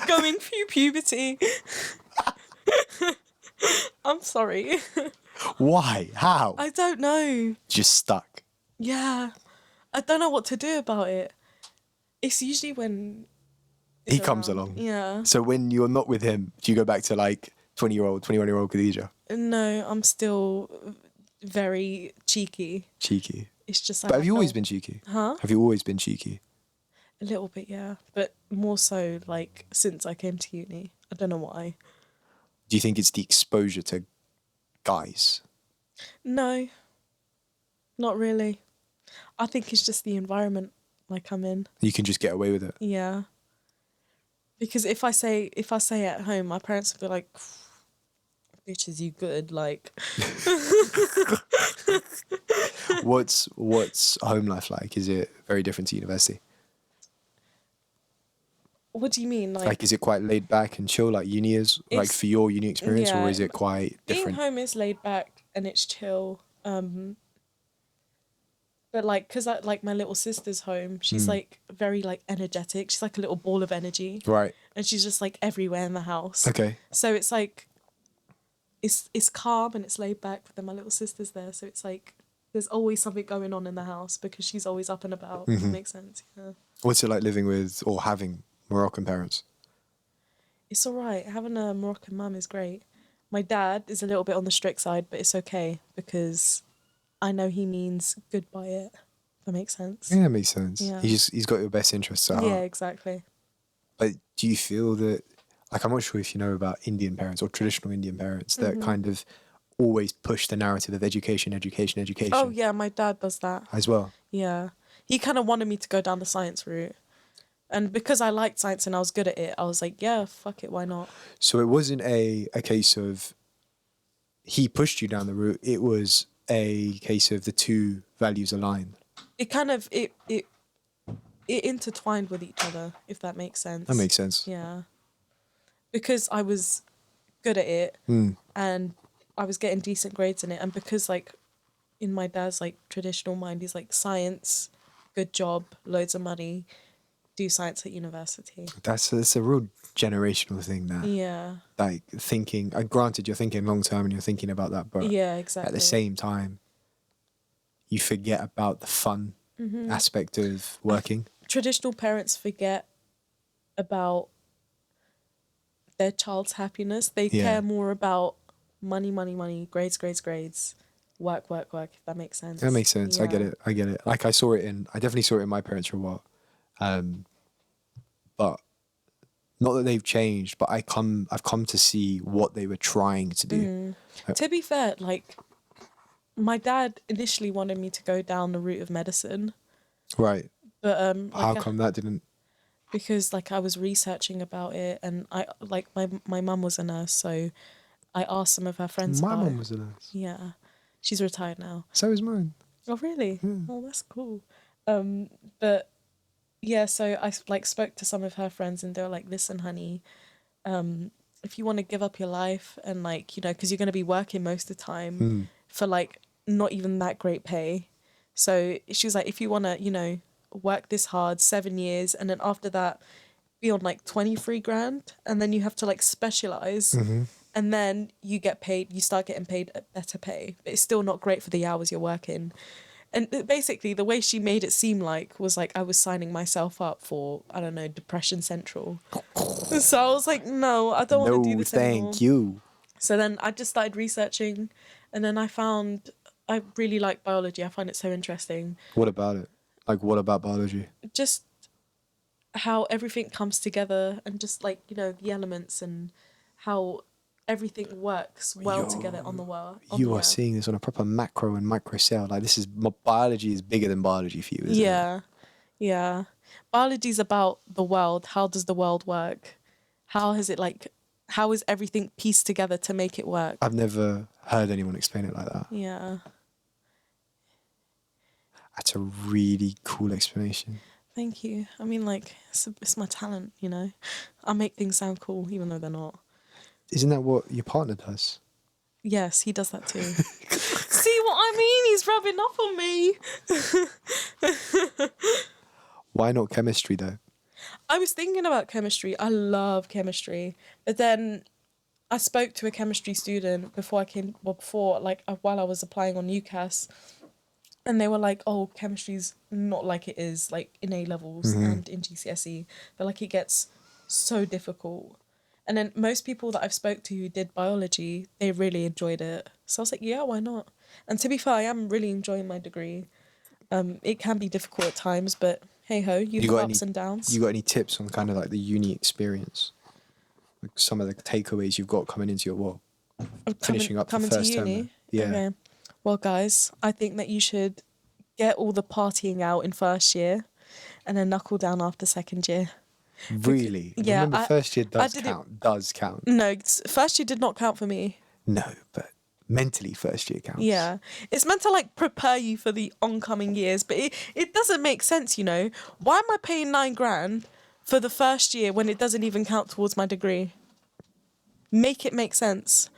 going through puberty. I'm sorry. Why? How? I don't know. Just stuck. Yeah. I don't know what to do about it. It's usually when He he's comes around. along. Yeah. So when you're not with him, do you go back to like 21-year-old Khadija? No, I'm still very cheeky. Cheeky. It's just But have you always no- been cheeky? Huh? Have you always been cheeky? A little bit, yeah. But more so, like, since I came to uni. I don't know why. Do you think it's the exposure to guys? No, not really. I think it's just the environment like I'm in. You can just get away with it. Yeah. Because if I say at home, my parents will be like, "Bitch, is you good?" Like, What's home life like? Is it very different to university? what do you mean? Like, is it quite laid back and chill like uni is? Like It's- for your uni experience, or yeah, is it quite being different? home is laid back and it's chill. But like, cause I, like my little sister's home, she's like very like energetic. She's like a little ball of energy, Right. and she's just like everywhere in the house. Okay. So it's like, it's calm and it's laid back. But then my little sister's there, so it's like there's always something going on in the house because she's always up and about. That makes sense. Yeah. What's it like living with or having Moroccan parents? It's all right. Having a Moroccan mum is great. My dad is a little bit on the strict side, but it's okay because I know he means good by it. If that makes sense. Yeah, that makes sense. Yeah. He's got your best interests at Yeah, heart. exactly. But do you feel that, like, I'm not sure if you know about Indian parents or traditional Indian parents that kind of always push the narrative of education Oh yeah, my dad does that. as well. Yeah. He kind of wanted me to go down the science route. And because I liked science and I was good at it, I was like, yeah, fuck it, why not? So it wasn't a case of he pushed you down the route. It was a case of the two values aligned. It kind of it intertwined with each other, if that makes sense. That makes sense. Yeah. Because I was good at it and I was getting decent grades in it, and because like in my dad's like traditional mind, he's like science, good job, loads of money, do science at university. That's a real generational thing that Yeah. like thinking, granted you're thinking long term and you're thinking about that, but Yeah, exactly. at the same time you forget about the fun aspect of working. Traditional parents forget about their child's happiness. They Yeah. care more about money, grades, work, if that makes sense. That makes sense. I get Yeah. it. Like I definitely saw it in my parents for a while. But not that they've changed, but I've come to see what they were trying to do. To be fair, like my dad initially wanted me to go down the route of medicine, Right. but How come that didn't? because like I was researching about it, and I like my mum was a nurse, so I asked some of her friends. My about mum it. was a nurse. Yeah, she's retired now. So was mine. Oh really? Oh, that's cool. But yeah, so I like spoke to some of her friends, and they were like, "Listen, honey, if you want to give up your life and like because you're gonna be working most of the time for like not even that great pay, so she was like, if you want to work this hard 7 years, and then after that be on like 23 grand, and then you have to like specialize." And then you start getting paid a better pay, but it's still not great for the hours you're working. And basically, the way she made it seem like was like I was signing myself up for, I don't know, Depression Central. So I was like, no, I don't want to do this anymore. Thank you. So then I just started researching, and then I found I really like biology. I find it so interesting. What about it? Like, what about biology? Just how everything comes together, and just like, the elements and how everything works well together on the world. You are seeing this on a proper macro and micro scale. Like, biology is bigger than biology for you, isn't it? Yeah. Biology is about the world. How does the world work? How is everything pieced together to make it work? I've never heard anyone explain it like that. Yeah. That's a really cool explanation. Thank you. I mean, like, it's my talent, I make things sound cool, even though they're not. Isn't that what your partner does? Yes, he does that too. See what I mean? He's rubbing off on me. Why not chemistry, though? I was thinking about chemistry. I love chemistry. But then I spoke to a chemistry student while I was applying on UCAS. And they were like, oh, chemistry's not like it is like in A-levels and in GCSE. But like it gets so difficult. And then most people that I've spoke to who did biology, they really enjoyed it. So I was like, yeah, why not? And to be fair, I am really enjoying my degree. It can be difficult at times, but hey ho, you have ups and downs. You got any tips on kind of like the uni experience? Like some of the takeaways you've got coming into your finishing up the coming first to term. uni? Yeah. Okay. Well, guys, I think that you should get all the partying out in first year and then knuckle down after second year. Really? Yeah, Remember, first year I did count. Does count. No, first year did not count for me. No, but mentally, first year counts. Yeah. It's meant to like prepare you for the oncoming years, but it doesn't make sense, you know? Why am I paying £9,000 for the first year when it doesn't even count towards my degree? Make it make sense.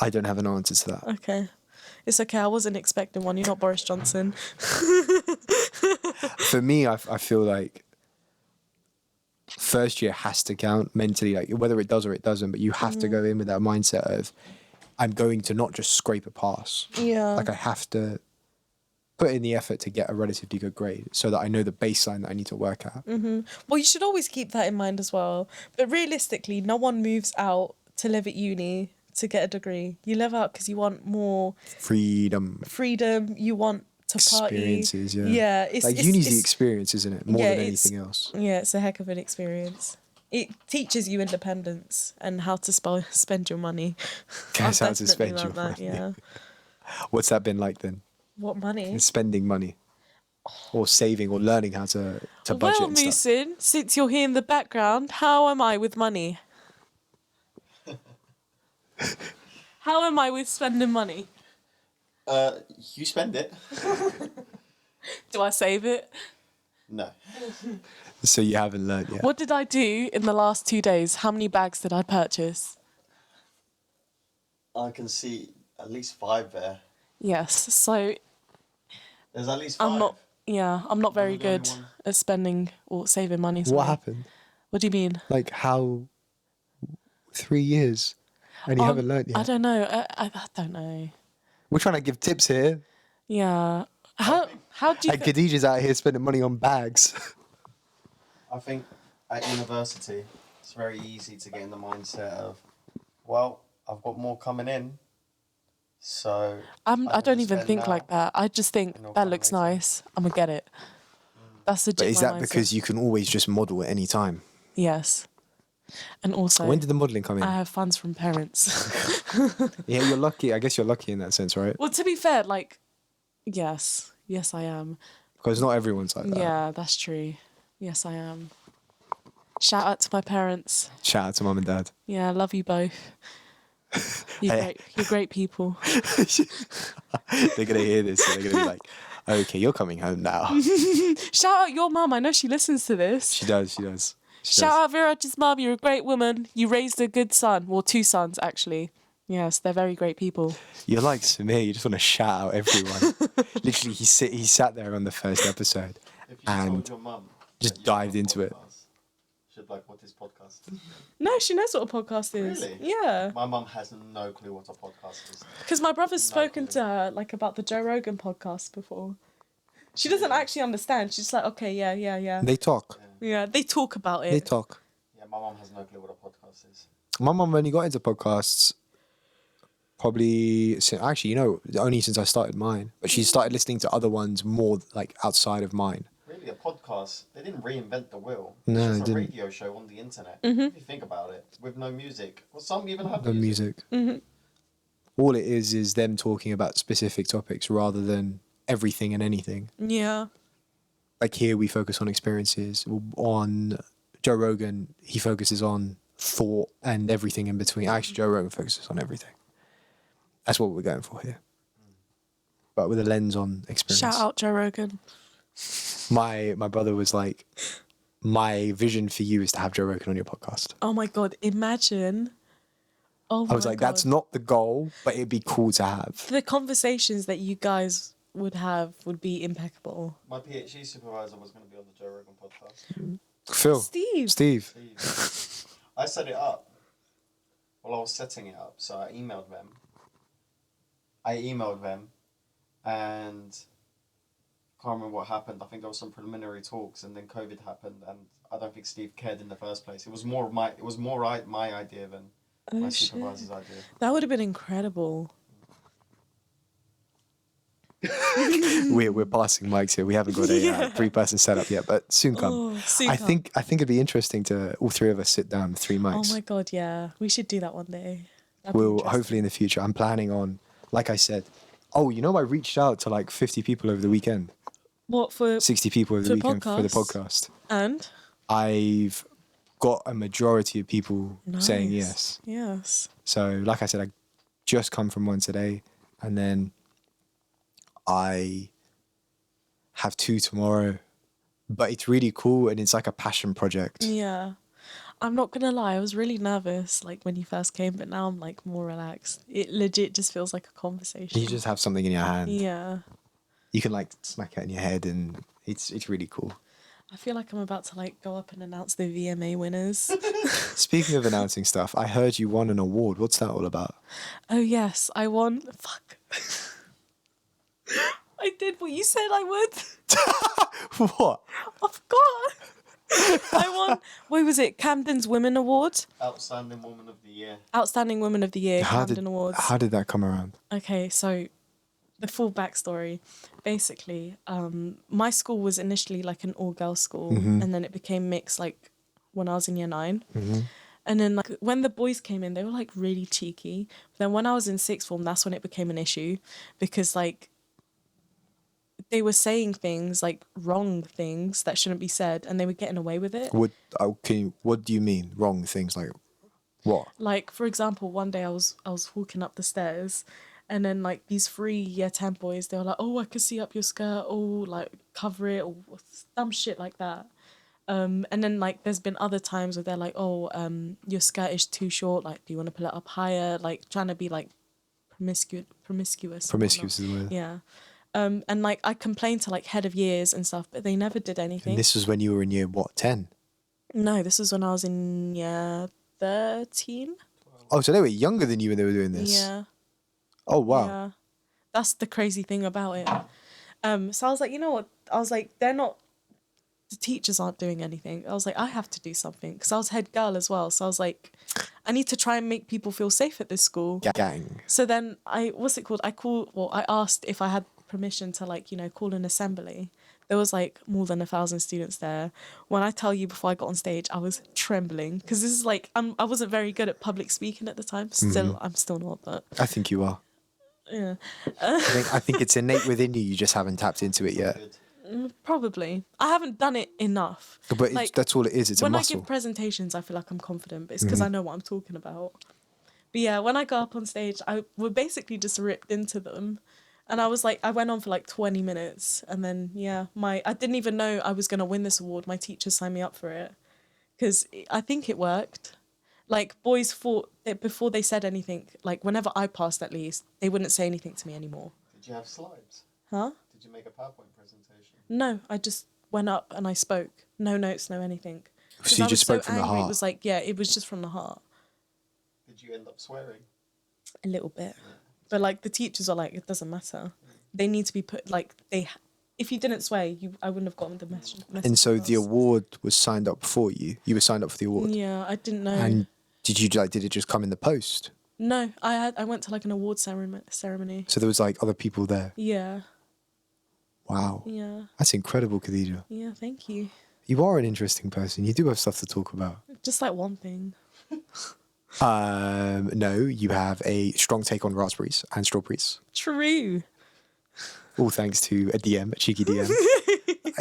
I don't have an answer to that. Okay. It's okay, I wasn't expecting one. You're not Boris Johnson. For me, I feel like first year has to count mentally, like whether it does or it doesn't, but you have to go in with that mindset of, I'm going to not just scrape a pass. Yeah. Like I have to put in the effort to get a relatively good grade so that I know the baseline that I need to work at. Well, you should always keep that in mind as well. But realistically, no one moves out to live at uni to get a degree. You live out because you want more Freedom. You want to party. Experiences, yeah. Yeah, it's uni's the experience, isn't it? More than anything else. Yeah, it's a heck of an experience. It teaches you independence and how to spend your money. Guess how to spend your money. Yeah. What's that been like then? What money? Spending money. Or saving or learning how to budget Well, and stuff. Muhsin, since you're here in the background, how am I with money? How am I with spending money? You spend it. Do I save it? No. So you haven't learned yet. What did I do in the last 2 days? How many bags did I purchase? I can see at least 5 there. Yes, so There's at least 5. I'm not very You're the only good one. at spending or saving money. What sorry. happened? What do you mean? Like how 3 years and you haven't learned yet? I don't know. I don't know. We're trying to give tips here. Yeah. How do you And Khadija's out here spending money on bags. I think at university, it's very easy to get in the mindset of, well, I've got more coming in, so... I don't even think now. like that. I just think And I'll that come looks later. nice. I'm gonna get it. That's legit. But is my that mindset. because you can always just model at any time? Yes. And also, When did the modelling come in? I have funds from parents. Yeah, you're lucky. I guess you're lucky in that sense, right? Well, to be fair, like, yes, I am. Because not everyone's like that. Yeah, that's true. Yes, I am. Shout out to my parents. Shout out to mum and dad. Yeah, I love you both. You're great people. They're going to hear this and they're going to be like, okay, you're coming home now. Shout out your mum. I know she listens to this. She does. Shout out Viraj's mum. You're a great woman. You raised a good son. Well, 2 sons, actually. Yes, they're very great people. You're like Samir. You just want to shout out everyone. Literally, he sat there on the first episode If you and told your mum just that you dived have a into it. podcast, she'd be like, what is podcast? No, she knows what a podcast is. Really? Yeah. My mum has no clue what a podcast is. Because my brother's No spoken clue. to her, like, about the Joe Rogan podcast before. She doesn't actually understand. She's like, okay, yeah. They talk. Yeah, they talk about it. They talk. Yeah, my mum has no clue what a podcast is. My mum only got into podcasts probably only since I started mine. But she started listening to other ones more like outside of mine. Really, a podcast, they didn't reinvent the wheel. No, It's they just a didn't. radio show on the internet. If you think about it, with no music. Well, some even have The music. All it is them talking about specific topics rather than everything and anything. Yeah. Like here we focus on experiences. On Joe Rogan, he focuses on thought and everything in between. Actually, Joe Rogan focuses on everything. That's what we're going for here. But with a lens on experience. Shout out Joe Rogan. My brother was like, my vision for you is to have Joe Rogan on your podcast. Oh my God, imagine. Oh my God. I was like, that's not the goal, but it'd be cool to have. The conversations that you guys would have would be impeccable. My PhD supervisor was going to be on the Joe Rogan podcast. Phil. Steve. Steve. I set it up. Well, I was setting it up, so I emailed them. And can't remember what happened. I think there was some preliminary talks, and then COVID happened, and I don't think Steve cared in the first place. It was more my idea than My Oh, shit. supervisor's idea. That would have been incredible. We're passing mics here. We haven't got a Yeah. 3-person setup yet, but soon come. Oh, soon I come. think it'd be interesting to all three of us sit down with 3 mics. Oh my god, yeah. We should do that one day. That'd be We'll interesting. hopefully in the future. I'm planning on, like I said. Oh, I reached out to like 50 people over the weekend. What for? 60 people over the For weekend for the podcasts? podcast. And I've got a majority of people saying Nice. yes. Yes. So, like I said, I just come from one today, and then I have 2 tomorrow. But it's really cool, and it's like a passion project. Yeah. I'm not gonna lie, I was really nervous like when you first came, but now I'm like more relaxed. It legit just feels like a conversation. You just have something in your hand. Yeah. You can like smack it in your head, and it's really cool. I feel like I'm about to like go up and announce the VMA winners. Speaking of announcing stuff, I heard you won an award. What's that all about? Oh yes, I won. Fuck. I did what you said I would. What? I forgot. I won. What was it? Camden's Women Award. Outstanding Woman of the Year. Outstanding Woman of the Year. Camden Awards. How did that come around? Okay, so the full backstory. Basically, my school was initially like an all-girls school, and then it became mixed like when I was in year 9. And then like when the boys came in, they were like really cheeky. But then when I was in sixth form, that's when it became an issue because like they were saying things like wrong things that shouldn't be said, and they were getting away with it. What do you mean? Wrong things like what? Like for example, one day I was walking up the stairs, and then like these 3 year 10 boys, they were like, "Oh, I could see up your skirt. Oh, like cover it," or dumb shit like that. And then like there's been other times where they're like, "Oh, your skirt is too short. Like, do you want to pull it up higher?" Like trying to be like promiscuous. Promiscuous is the word. Yeah. And like I complained to like head of years and stuff, but they never did anything. And this was when you were in year what, 10? No, this was when I was in year 13. Oh, so they were younger than you when they were doing this. Yeah. Oh wow. Yeah. That's the crazy thing about it. So I was like, you know what? I was like, the teachers aren't doing anything. I was like, I have to do something because I was head girl as well. So I was like, I need to try and make people feel safe at this school. Gang. So then I asked if I had permission to like, call an assembly. There was like more than 1,000 students there. When I tell you before I got on stage, I was trembling because this is like, I wasn't very good at public speaking at the time. I'm still not, but I think you are. yeah. I think it's innate within you. You just haven't tapped into it yet. Probably. I haven't done it enough. But like, that's all it is. It's a when I muscle. give presentations, I feel like I'm confident, but it's because I know what I'm talking about. But yeah, when I go up on stage, I were basically just ripped into them. And I was like, I went on for like 20 minutes. And then, yeah, I didn't even know I was going to win this award. My teacher signed me up for it. Because I think it worked. Like, boys thought that before they said anything, like, whenever I passed at least, they wouldn't say anything to me anymore. Did you have slides? Huh? Did you make a PowerPoint presentation? No, I just went up and I spoke. No notes, no anything. So you just spoke from the angry. It heart. was like, yeah, it was just from the heart. Did you end up swearing? A little bit. But like the teachers are like, it doesn't matter. They need to be put like if you didn't swear, I wouldn't have gotten the message. And so the across. award was signed up for you. You were signed up for the award. Yeah, I didn't know. And did it just come in the post? No, I went to like an award ceremony. So there was like other people there. Yeah. Wow. Yeah. That's incredible, Khadija. Yeah, thank you. You are an interesting person. You do have stuff to talk about. Just like one thing. No, you have a strong take on raspberries and strawberries. True. All thanks to a DM, a cheeky DM.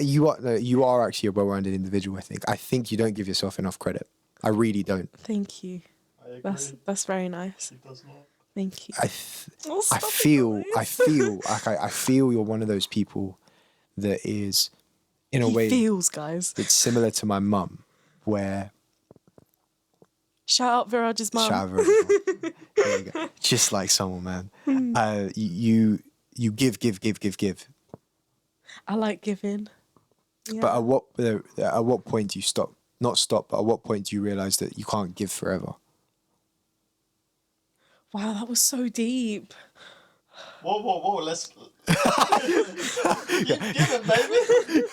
You are actually a well-rounded individual, I think. I think you don't give yourself enough credit. I really don't. Thank you. I agree. That's very nice. It does not. Thank you. I feel you're one of those people that is, in a way, feels, guys. it's similar to my mum, where Shout out Viraj's mum. shout out Viraj. There you go. Just like someone, man. You give. I like giving. Yeah. But at what point do you stop? Not stop, but at what point do you realise that you can't give forever? Wow, that was so deep. Whoa, let's... You're giving, baby.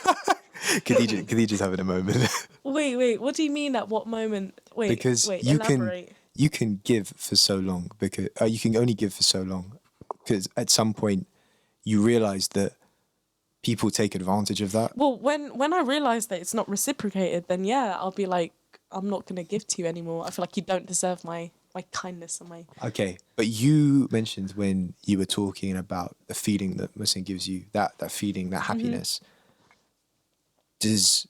Khadijah's having a moment. Wait, what do you mean at what moment? Wait, Because wait, you elaborate. you can give for so long because you can only give for so long because at some point you realize that people take advantage of that. Well, when I realise that it's not reciprocated, then yeah, I'll be like, I'm not gonna give to you anymore. I feel like you don't deserve my kindness and my. Okay, but you mentioned when you were talking about the feeling that Muhsin gives you, that feeling, that happiness. Does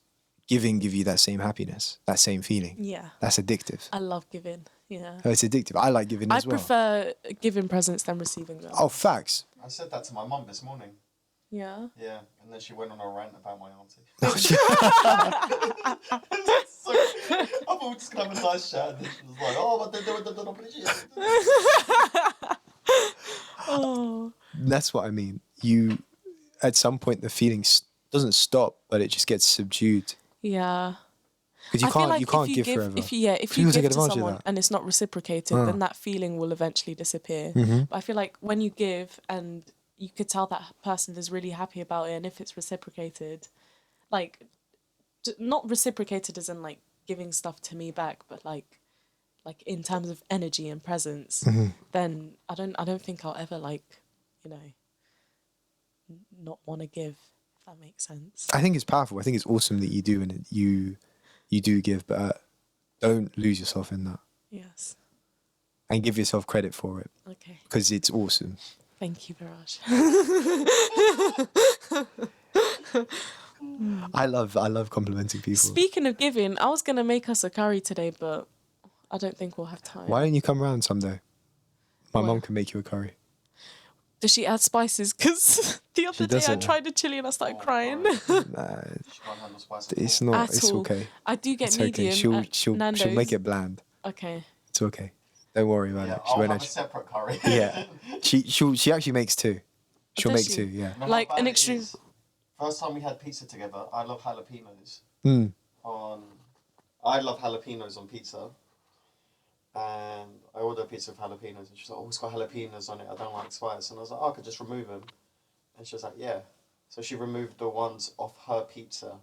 giving give you that same happiness, that same feeling? Yeah. That's addictive. I love giving. Yeah. Oh, it's addictive. I like giving I as well. prefer giving presents than receiving them. Oh, facts. I said that to my mum this morning. Yeah. Yeah, and then she went on a rant about my auntie. Oh, So, I thought we were just gonna have a nice chat. And she was like, "Oh, but Oh. That's what I mean. You, at some point, the feeling doesn't stop, but it just gets subdued. Yeah. Because I feel like you can't if you give forever. If you People take give to advantage of someone that. and it's not reciprocated, then that feeling will eventually disappear. Mm-hmm. But I feel like when you give and you could tell that person is really happy about it, and if it's reciprocated, like not reciprocated as in like giving stuff to me back, but like in terms of energy and presence, then I don't think I'll ever not want to give. If that makes sense. I think it's powerful. I think it's awesome that you do, and you do give, but don't lose yourself in that, Yes. and give yourself credit for it Okay. because it's awesome. Thank you, Viraj. I love complimenting people. Speaking of giving, I was gonna make us a curry today, but I don't think we'll have time. Why don't you come round someday? My Where? mum can make you a curry. Does she add spices? Because the other day I doesn't. tried the chili and I started crying. Nah, She can't handle spice at it's all. not. At It's all. okay. I do get It's medium. okay. At She'll Nando's. make it bland. Okay. It's okay. Don't worry about Yeah, it. She I'll won't have a actually. separate curry. Yeah, she actually makes two. She'll does make she? two. Yeah. You know Like how bad an it extreme- is? First time we had pizza together, I love jalapenos on pizza. And I ordered a pizza with jalapenos, and she's like, "Oh, it's got jalapenos on it. I don't like spice." And I was like, "Oh, I could just remove them." And she was like, "Yeah." So she removed the ones off her pizza,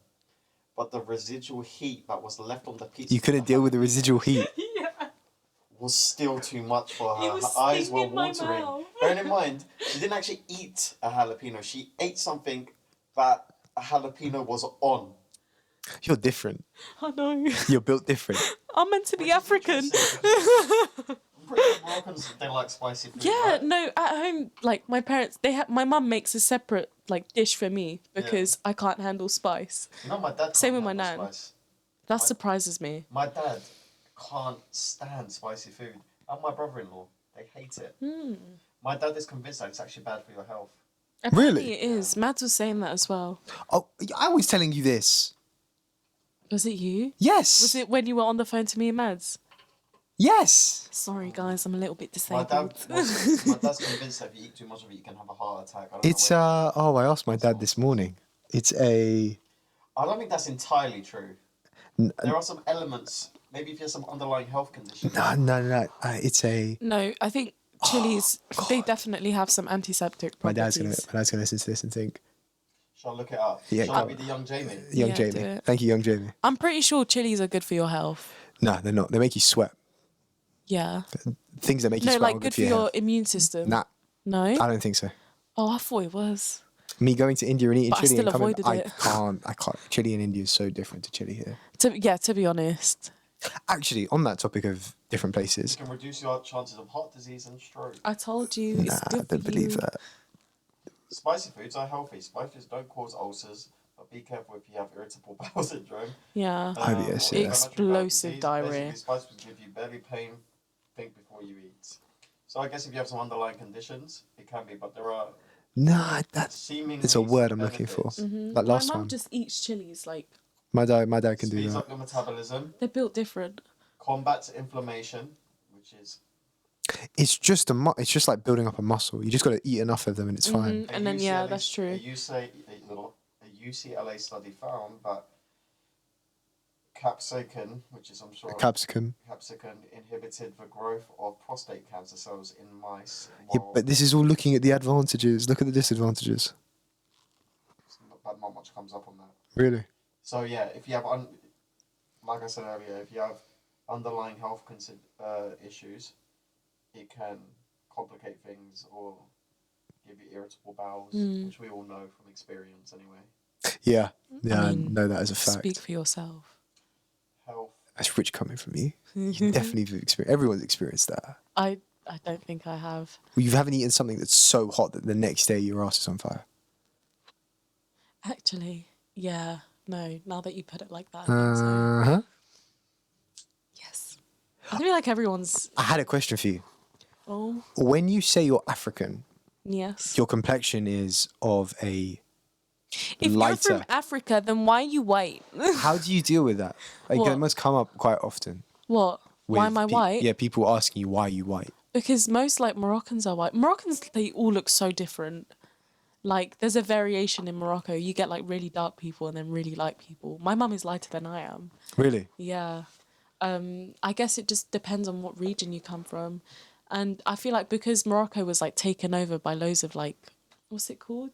but the residual heat that was left on the pizza. You couldn't deal with the residual heat. Was still too much for her. It was Her eyes were stinging my watering. mouth. Bearing in mind, she didn't actually eat a jalapeno. She ate something that a jalapeno was on. You're different. I know. You're built different. I'm meant to be African. I'm pretty sure Moroccans, they like spicy food. Yeah, right? no, at home, like my parents, my mum makes a separate dish for me because I can't handle spice. You know, my dad. Same can't with my handle nan. spice. That surprises me. My dad can't stand spicy food. And my brother-in-law, they hate it. My dad is convinced that it's actually bad for your health. Apparently Really? it is. Mads was saying that as well. Oh, I was telling you this. Was it you? Yes. Was it when you were on the phone to me and Mads? Yes. Sorry, guys, I'm a little bit My disabled. dad's convinced that if you eat too much of it, you can have a heart attack. I don't It's know I asked my dad this morning. It's a. I don't think that's entirely true. There are some elements. Maybe if you have some underlying health condition. No. It's a. No, I think chilies, they definitely have some antiseptic My properties. dad's gonna listen to this and think, Shall I look it up? Yeah, Shall go I on. be the young Jamie? young Yeah, do Jamie. it. Thank you, young Jamie. I'm pretty sure chilies are good for your health. No, they're not. They make you sweat. Yeah. Things that make you No, sweat like are good for your health. immune system. Nah, No? I don't think so. Oh, I thought it was. Me going to India and eating But I chili and still coming, avoided I it. can't. Chili in India is so different to chili here. To be honest. Actually, on that topic of different It places, can reduce your chances of heart disease and stroke. I told you, nah, it's I good for don't believe you. that. Spicy foods are healthy. Spices don't cause ulcers, but be careful if you have irritable bowel syndrome. Yeah. IBS, or yeah. inflammatory bowel Explosive disease. diarrhea. Basically, spices give you belly pain. Think before you eat. So I guess if you have some underlying conditions, it can be, but there are Nah, that's seemingly it's a word some I'm looking for. benefits. Like My last mum one, just eats chilies, like, my dad can do Speeds that. up your metabolism, they're built different. combats inflammation, which is It's just it's just like building up a muscle. You just got to eat enough of them and it's fine. And then, yeah, that's true. A UCLA study found that capsicum, which is I'm sure Capsicum. capsicum inhibited the growth of prostate cancer cells in mice. Yeah, while but this is all looking at the advantages. Look at the disadvantages. not much comes up on that. Really? So yeah, if you have like I said earlier, if you have underlying health issues, it can complicate things or give you irritable bowels, which we all know from experience anyway. Yeah, I I know that as a fact. Speak for yourself. Health. That's rich coming from you. You definitely have experienced. Everyone's experienced that. I don't think I have. Well, you haven't eaten something that's so hot that the next day your ass is on fire. Actually, yeah. No, now that you put it like that, I think so. Huh. Yes. I feel like everyone's... I had a question for you. Oh, When you say you're African, yes. your complexion is of a If lighter. you're from Africa, then why are you white? How do you deal with that? Like, What? it must come up quite often. What? Why am I white? Yeah, people asking you why are you white. Because most like Moroccans are white. Moroccans, they all look so different. Like there's a variation in Morocco. You get like really dark people and then really light people. My mum is lighter than I am. Really? Yeah. I guess it just depends on what region you come from. And I feel like because Morocco was like taken over by loads of like, what's it called?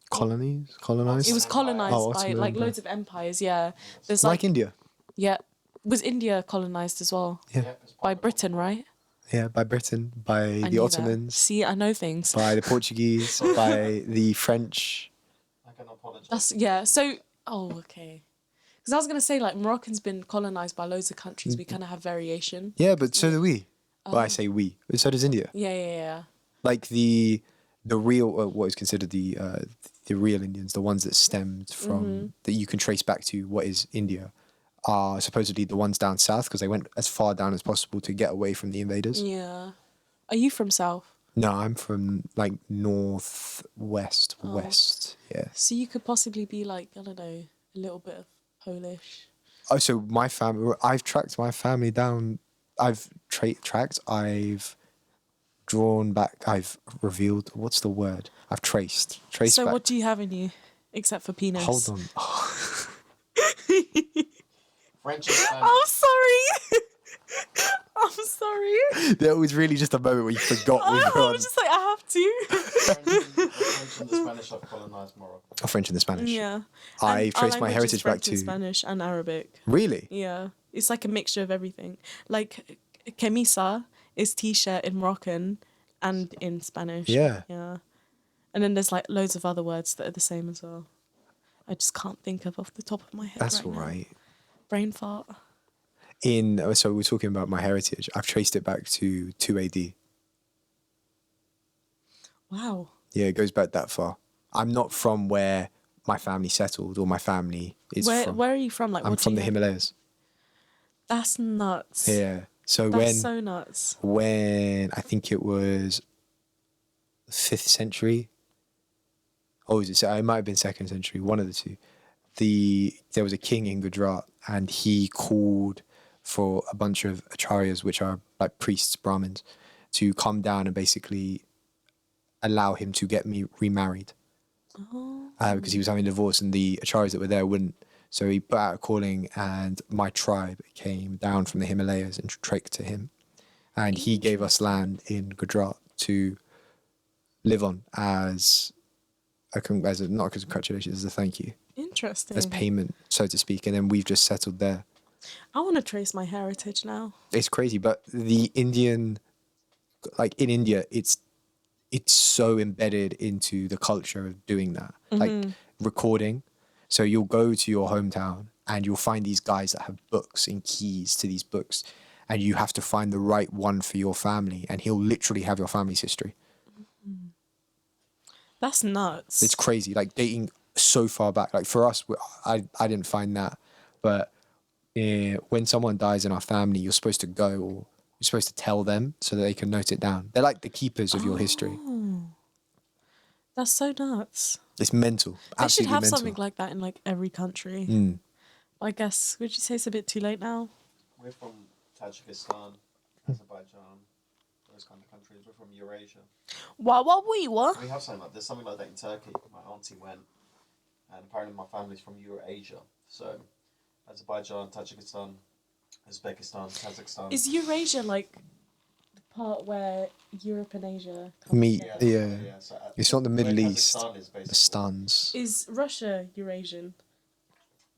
Colonized? It was colonized Oh, by Ottoman like Empire. loads of empires, yeah. There's Like India. yeah. Was India colonized as well? Yeah. It's By part of Britain, right? Yeah, by Britain, by I the knew that. Ottomans, See, I know things. by the Portuguese, by the French. I can apologize. That's yeah. So okay. Because I was gonna say like Moroccan's been colonized by loads of countries. We kind of have variation. Yeah, but so do we. Well, I say we. So does India. Yeah. Like the real, what is considered the real Indians, the ones that stemmed from that you can trace back to what is India, are supposedly the ones down south because they went as far down as possible to get away from the invaders. Yeah. Are you from South? No, I'm from like northwest, west. Yeah. So you could possibly be like I don't know, a little bit of Polish. Oh, so my family. I've tracked my family down. I've tracked. I've drawn back. I've revealed. What's the word? I've traced. Traced So back. what do you have in you, except for penis? Hold on. French and Spanish. I'm sorry. I'm sorry. That was really just a moment where you forgot we were I on. was just like, I have to. French and the Spanish have colonized Morocco. Oh, French and the Spanish. Yeah. I've And our traced my language is heritage back French and to. Spanish and Arabic. Really? Yeah. It's like a mixture of everything. Like camisa is t-shirt in Moroccan and in Spanish. Yeah. Yeah. And then there's like loads of other words that are the same as well. I just can't think of off the top of my head. That's right all now. right. Brain fart. So we're talking about my heritage. I've traced it back to 2 AD. Wow. Yeah, it goes back that far. I'm not from where my family settled or my family is from. Where are you from? Like I'm what do from you the have? Himalayas. That's nuts. Yeah. So That's so nuts. when I think it was 5th century. Oh, it might have been 2nd century, one of the two. There was a king in Gujarat and he called for a bunch of acharyas, which are like priests, Brahmins, to come down and basically allow him to get me remarried. Because he was having a divorce and the acharyas that were there wouldn't. So he put out a calling and my tribe came down from the Himalayas and trekked to him. And he gave us land in Gujarat to live on as not as a congratulations, as a thank you, Interesting. as payment, so to speak. And then we've just settled there. I want to trace my heritage now. It's crazy, but the Indian, like in India, it's so embedded into the culture of doing that, like recording. So you'll go to your hometown and you'll find these guys that have books and keys to these books, and you have to find the right one for your family, and he'll literally have your family's history. That's nuts. It's crazy, like dating so far back. Like for us, I didn't find that, but when someone dies in our family, you're supposed to go, or you're supposed to tell them so that they can note it down. They're like the keepers of your history. That's so nuts. It's mental. They should Absolutely have mental. something like that in like every country. I guess, would you say it's a bit too late now? We're from Tajikistan, Azerbaijan, those kind of countries. We're from Eurasia. What? We have something like there's something like that in Turkey. My auntie went, and apparently my family's from Eurasia. So Azerbaijan, Tajikistan, Uzbekistan, Kazakhstan. Is Eurasia like the part where Europe and Asia come Meet, together? yeah. So, It's not the Middle where East, Kazakhstan is the basically. Stans Is Russia Eurasian?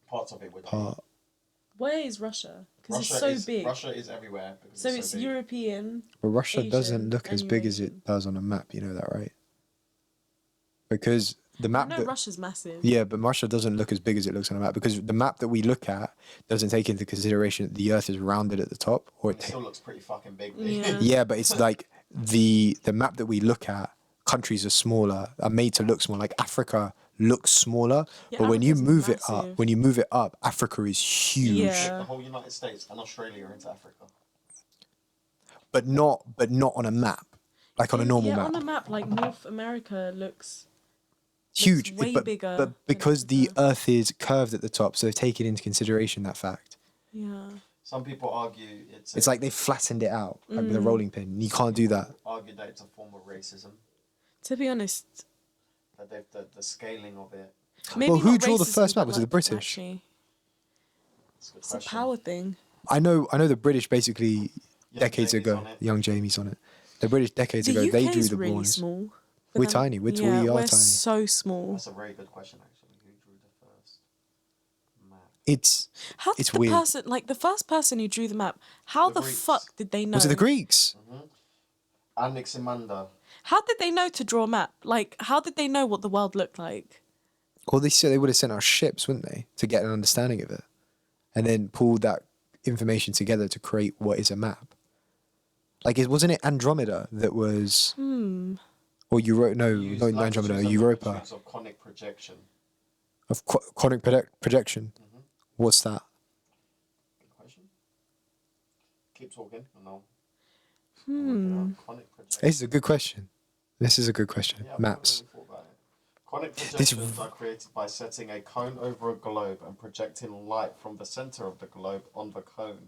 Parts of it would be. part. Where is Russia? Because it's so big. Russia is everywhere. Because So it's big. European. But Russia doesn't Asian, look as and big as Eurasian. it does on a map. You know that, right? Because the I map know that Russia's massive. yeah, but Russia doesn't look as big as it looks on a map because the map that we look at doesn't take into consideration that the Earth is rounded at the top, or It still looks pretty fucking big. Yeah. yeah, but it's like the map that we look at. Countries are smaller, are made to look small. Like Africa looks smaller, Yeah, but when you Africa's move massive. it up, Africa is huge. Yeah. The whole United States and Australia are into Africa. But not on a map, like on a normal map. On a map, like North America looks Huge, way bigger But than because the Africa. Earth is curved at the top, so they've taken into consideration that fact. Yeah. Some people argue It's like they flattened it out like with a rolling pin. You can't do that. argue that it's a form of racism. To be honest, That the scaling of it. maybe Well, who not drew the racism, first map? but, Was it the like, British? flashy. It's a good It's a question. power thing. I know the British basically decades Jamie's ago. on it. Young Jamie's on it. The British decades The ago UK they drew is the really borders. small. We're tiny. We are we're tiny. so small. That's a very good question, actually. Who drew the first map? It's How did it's the weird. person, like the first person who drew the map, how The the Greeks. fuck did they know? was it the Greeks? Anaximander. How did they know to draw a map? Like, how did they know what the world looked like? Well, they said they would have sent out ships, wouldn't they, to get an understanding of it, and then pulled that information together to create what is a map. Like, wasn't it Andromeda that was? Or Euro? No, Used not Andromeda. latitudes and Europa longitudes of conic projection. of conic projection. What's that? Good question. Keep talking, and I'll conic projection. This is a good question. This is a good question. Yeah, I've Maps. never really thought about it. Conic projections are created by setting a cone over a globe and projecting light from the center of the globe on the cone.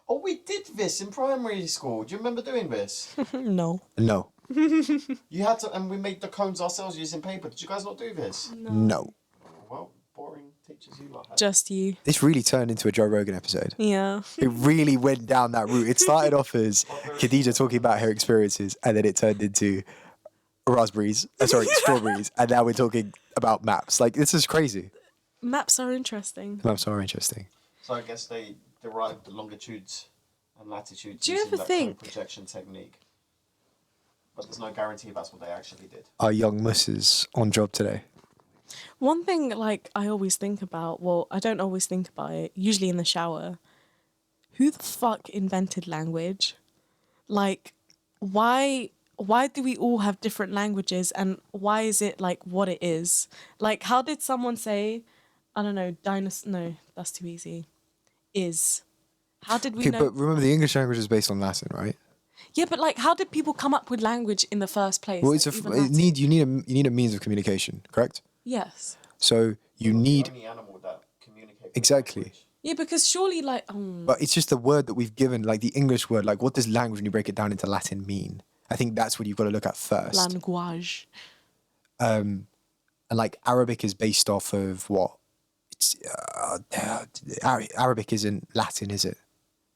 Oh, we did this in primary school. Do you remember doing this? No. No. You had to, and we made the cones ourselves using paper. Did you guys not do this? No. Well, boring teachers you lot had. Just you. This really turned into a Joe Rogan episode. Yeah. It really went down that route. It started off as Khadija talking about her experiences, and then it turned into strawberries, and now we're talking about maps. Like, this is crazy. Maps are interesting. Maps are interesting. So I guess they derived the longitudes and latitudes Do you using ever that think- cone projection technique. But there's no guarantee that's what they actually did. Our young Musses on job today. One thing, like, I always think about, well, I don't always think about it, usually in the shower. Who the fuck invented language? Like, why do we all have different languages, and why is it like what it is? Like, how did someone say, I don't know, dinosaur? No, that's too easy. Is. How did we Okay, know? but remember the English language is based on Latin, right? Yeah, but like, how did people come up with language in the first place? Well, Like, even Latin? you need a means of communication, correct? Yes. So you The need only animal that communicates with exactly. language. Yeah, because surely, like, But it's just the word that we've given, like the English word. Like, what does language, when you break it down into Latin, mean? I think that's what you've got to look at first. language. And like Arabic is based off of what? It's Arabic isn't Latin, is it?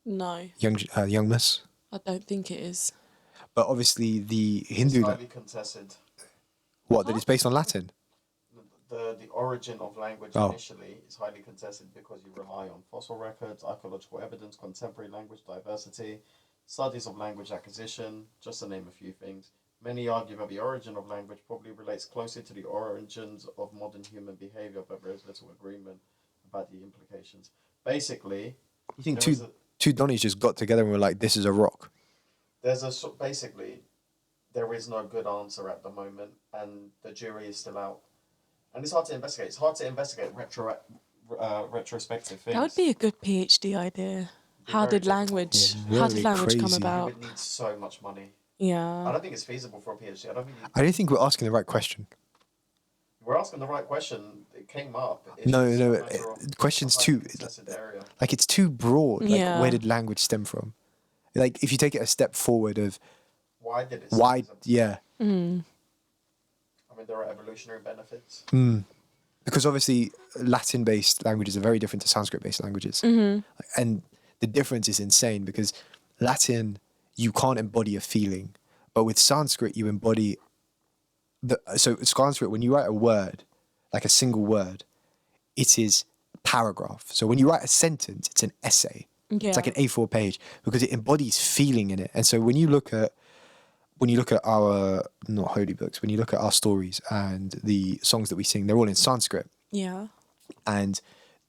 No, Young Miss. I don't think it is. But obviously the It's Hindu, highly contested. that it's based on Latin. The origin of language Oh. initially is highly contested because you rely on fossil records, archaeological evidence, contemporary language diversity, studies of language acquisition, just to name a few things. Many argue that the origin of language probably relates closely to the origins of modern human behavior, but there is little agreement about the implications. Basically, You think there is a- two Donnies just got together and were like, "This is a rock." basically there is no good answer at the moment, and the jury is still out. And it's hard to investigate. It's hard to investigate retrospective things. That would be a good PhD idea. How very did language? Yeah, How did really language come crazy. You about? would need so much money. I Yeah. don't think it's feasible for a PhD. I don't think I don't think we're asking the right question. we're asking the right question. It came up. It's No, just a no, matter of the question's a highly too contested area. like it's too broad. Like, Yeah. where did language stem from? Like, if you take it a step forward of Why did it? why, stem? yeah, I mean, there are evolutionary benefits. because obviously Latin-based languages are very different to Sanskrit-based languages, and the difference is insane because Latin you can't embody a feeling, but with Sanskrit you embody so Sanskrit, when you write a word, like a single word, it is paragraph. So when you write a sentence, it's an essay. Yeah. It's like an A4 page because it embodies feeling in it. And so when you look at our, not holy books, when you look at our stories and the songs that we sing, they're all in Sanskrit. Yeah. And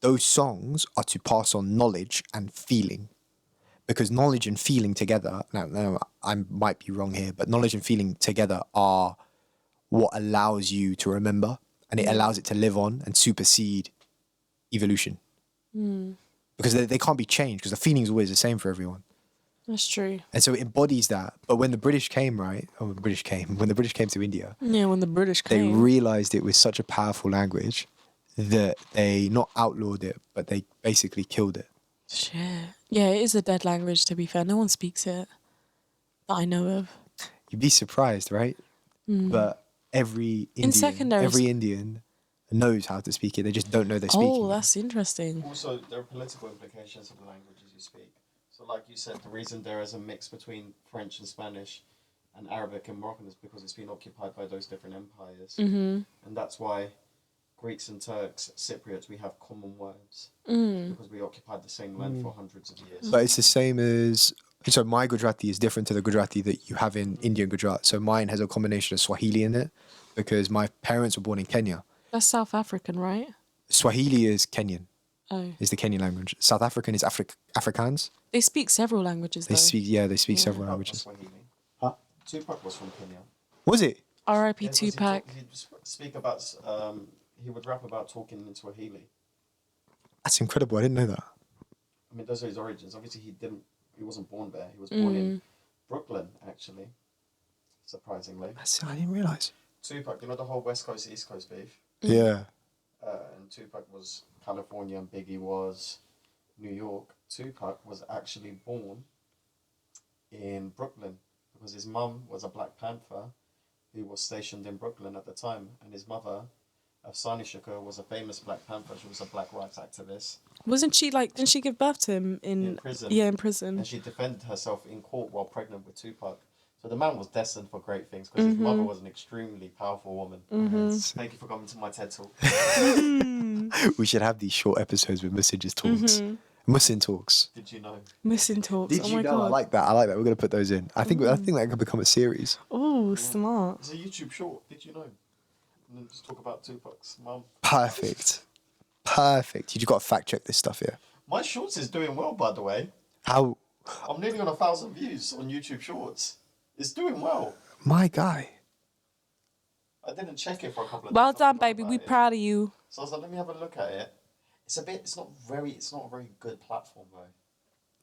those songs are to pass on knowledge and feeling. Because knowledge and feeling together, now I might be wrong here, but knowledge and feeling together are what allows you to remember, and it allows it to live on and supersede evolution. Because they can't be changed, because the feeling is always the same for everyone. That's true. And so it embodies that. But when the British came, when the British came to India, Yeah, when the British they came. realized it was such a powerful language that they not outlawed it, but they basically killed it. Shit. Yeah, it is a dead language, to be fair. No one speaks it that I know of. You'd be surprised, right? But every Indian knows how to speak it. They just don't know they're speaking. Oh, that's interesting. Also, there are political implications of the languages you speak. So like you said, the reason there is a mix between French and Spanish and Arabic and Moroccan is because it's been occupied by those different empires. Mm-hmm. And that's why Greeks and Turks, Cypriots, we have common words. Because we occupied the same land for hundreds of years. But it's the same as... So my Gujarati is different to the Gujarati that you have in Indian Gujarat. So mine has a combination of Swahili in it because my parents were born in Kenya. That's South African, right? Swahili is Kenyan. Oh. Is the Kenyan language. South African is Afrikaans. They speak several languages, though. They speak several Tupac languages. was Swahili. Huh? Tupac was from Kenya. Was it? R.I.P. Yeah, 'cause Tupac. He'd speak about, he would rap about talking in Swahili. That's incredible. I didn't know that. I mean, those are his origins. Obviously, he wasn't born there. He was born in Brooklyn, actually. Surprisingly. I didn't realise. Tupac, you know the whole West Coast, East Coast beef? Yeah. And Tupac was California and Biggie was New York. Tupac was actually born in Brooklyn because his mum was a Black Panther who was stationed in Brooklyn at the time, and his mother, Afsani Shakur, was a famous Black Panther. She was a black rights activist. Wasn't she didn't she give birth to him in prison? Yeah, in prison. And she defended herself in court while pregnant with Tupac. So the man was destined for great things because his mother was an extremely powerful woman. Thank you for coming to my TED Talk. We should have these short episodes with Muhsin just talks. Muhsin talks. Did you know? Missing talks. Did oh you my know? God. I like that. We're gonna put those in. I think that could become a series. Oh, smart. It's a YouTube short. Did you know? And then just talk about Tupac's mum. Perfect. You just got to fact check this stuff here. My shorts is doing well, by the way. How? I'm nearly on 1,000 views on YouTube Shorts. It's doing well. My guy. I didn't check it for a couple of Well days. I done, forgot baby. about We it. proud of you. So I was like, let me have a look at it. It's not a very good platform though.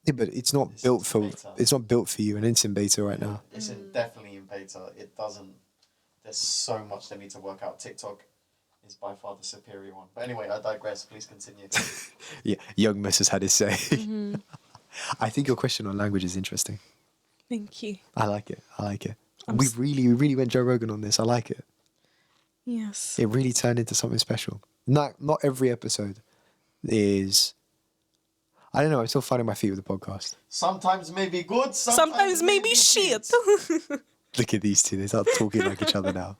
Yeah, but it's not It's built in for. beta. It's not built for you, and it's in beta right now. It's definitely in beta. It doesn't. There's so much they need to work out. TikTok is by far the superior one. But anyway, I digress. Please continue. Yeah, young Miss has had his say. I think your question on language is interesting. Thank you. I like it. We really went Joe Rogan on this. I like it. Yes. It really turned into something special. Not every episode is. I don't know. I'm still finding my feet with the podcast. Sometimes maybe good. Sometimes maybe shit. Look at these two. They start talking like each other now.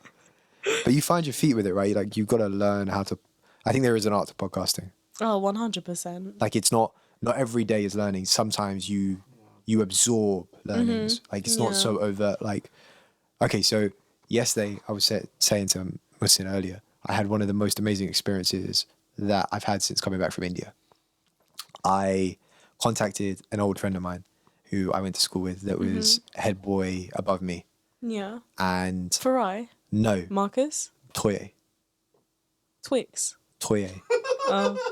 But you find your feet with it, right? Like you've got to learn how to. I think there is an art to podcasting. Oh, 100%. Like it's not every day is learning. Sometimes you absorb learnings. Like it's not so overt. Like, okay, so yesterday I was saying to Muhsin earlier, I had one of the most amazing experiences that I've had since coming back from India. I contacted an old friend of mine who I went to school with that was head boy above me. Yeah. And Farai. no, Marcus. Toye. Twix. Toye.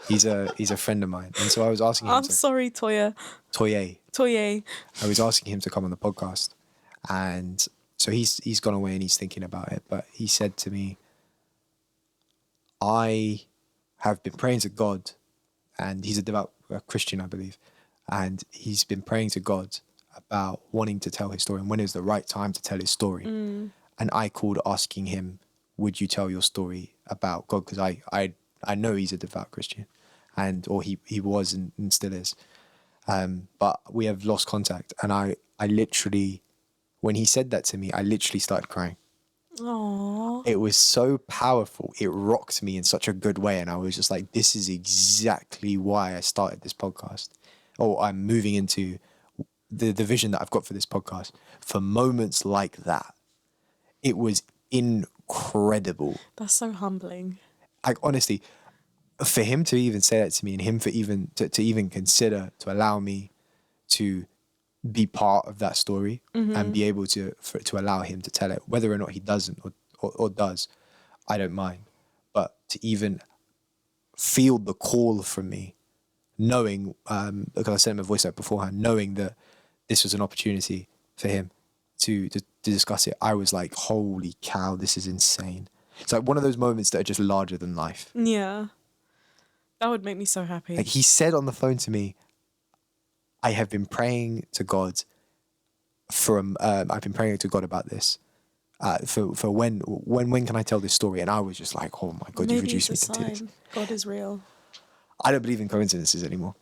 He's a friend of mine. And so I was asking him I'm sorry, Toya. Toye. Toye. I was asking him to come on the podcast. And so he's gone away and he's thinking about it. But he said to me, I have been praying to God, and he's a devout Christian, I believe. And he's been praying to God about wanting to tell his story and when is the right time to tell his story. And I called asking him, would you tell your story about God? Because I know he's a devout Christian, or he was and still is. But we have lost contact. And I literally, when he said that to me, I literally started crying. Aww. It was so powerful. It rocked me in such a good way. And I was just like, this is exactly why I started this podcast. or I'm moving into the vision that I've got for this podcast, for moments like that, it was incredible. That's so humbling. Like, honestly, for him to even say that to me, and him for even to even consider to allow me to be part of that story and be able to allow him to tell it, whether or not he doesn't or does, I don't mind. But to even feel the call from me, knowing, because I sent him a voice note beforehand, knowing that this was an opportunity for him to discuss it, I was like, holy cow, this is insane. It's like one of those moments that are just larger than life. Yeah. That would make me so happy. Like, he said on the phone to me, I have been praying to God I've been praying to God about this. For when can I tell this story? And I was just like, oh my God, you've Maybe reduced me it's to a tears. sign. God is real. I don't believe in coincidences anymore.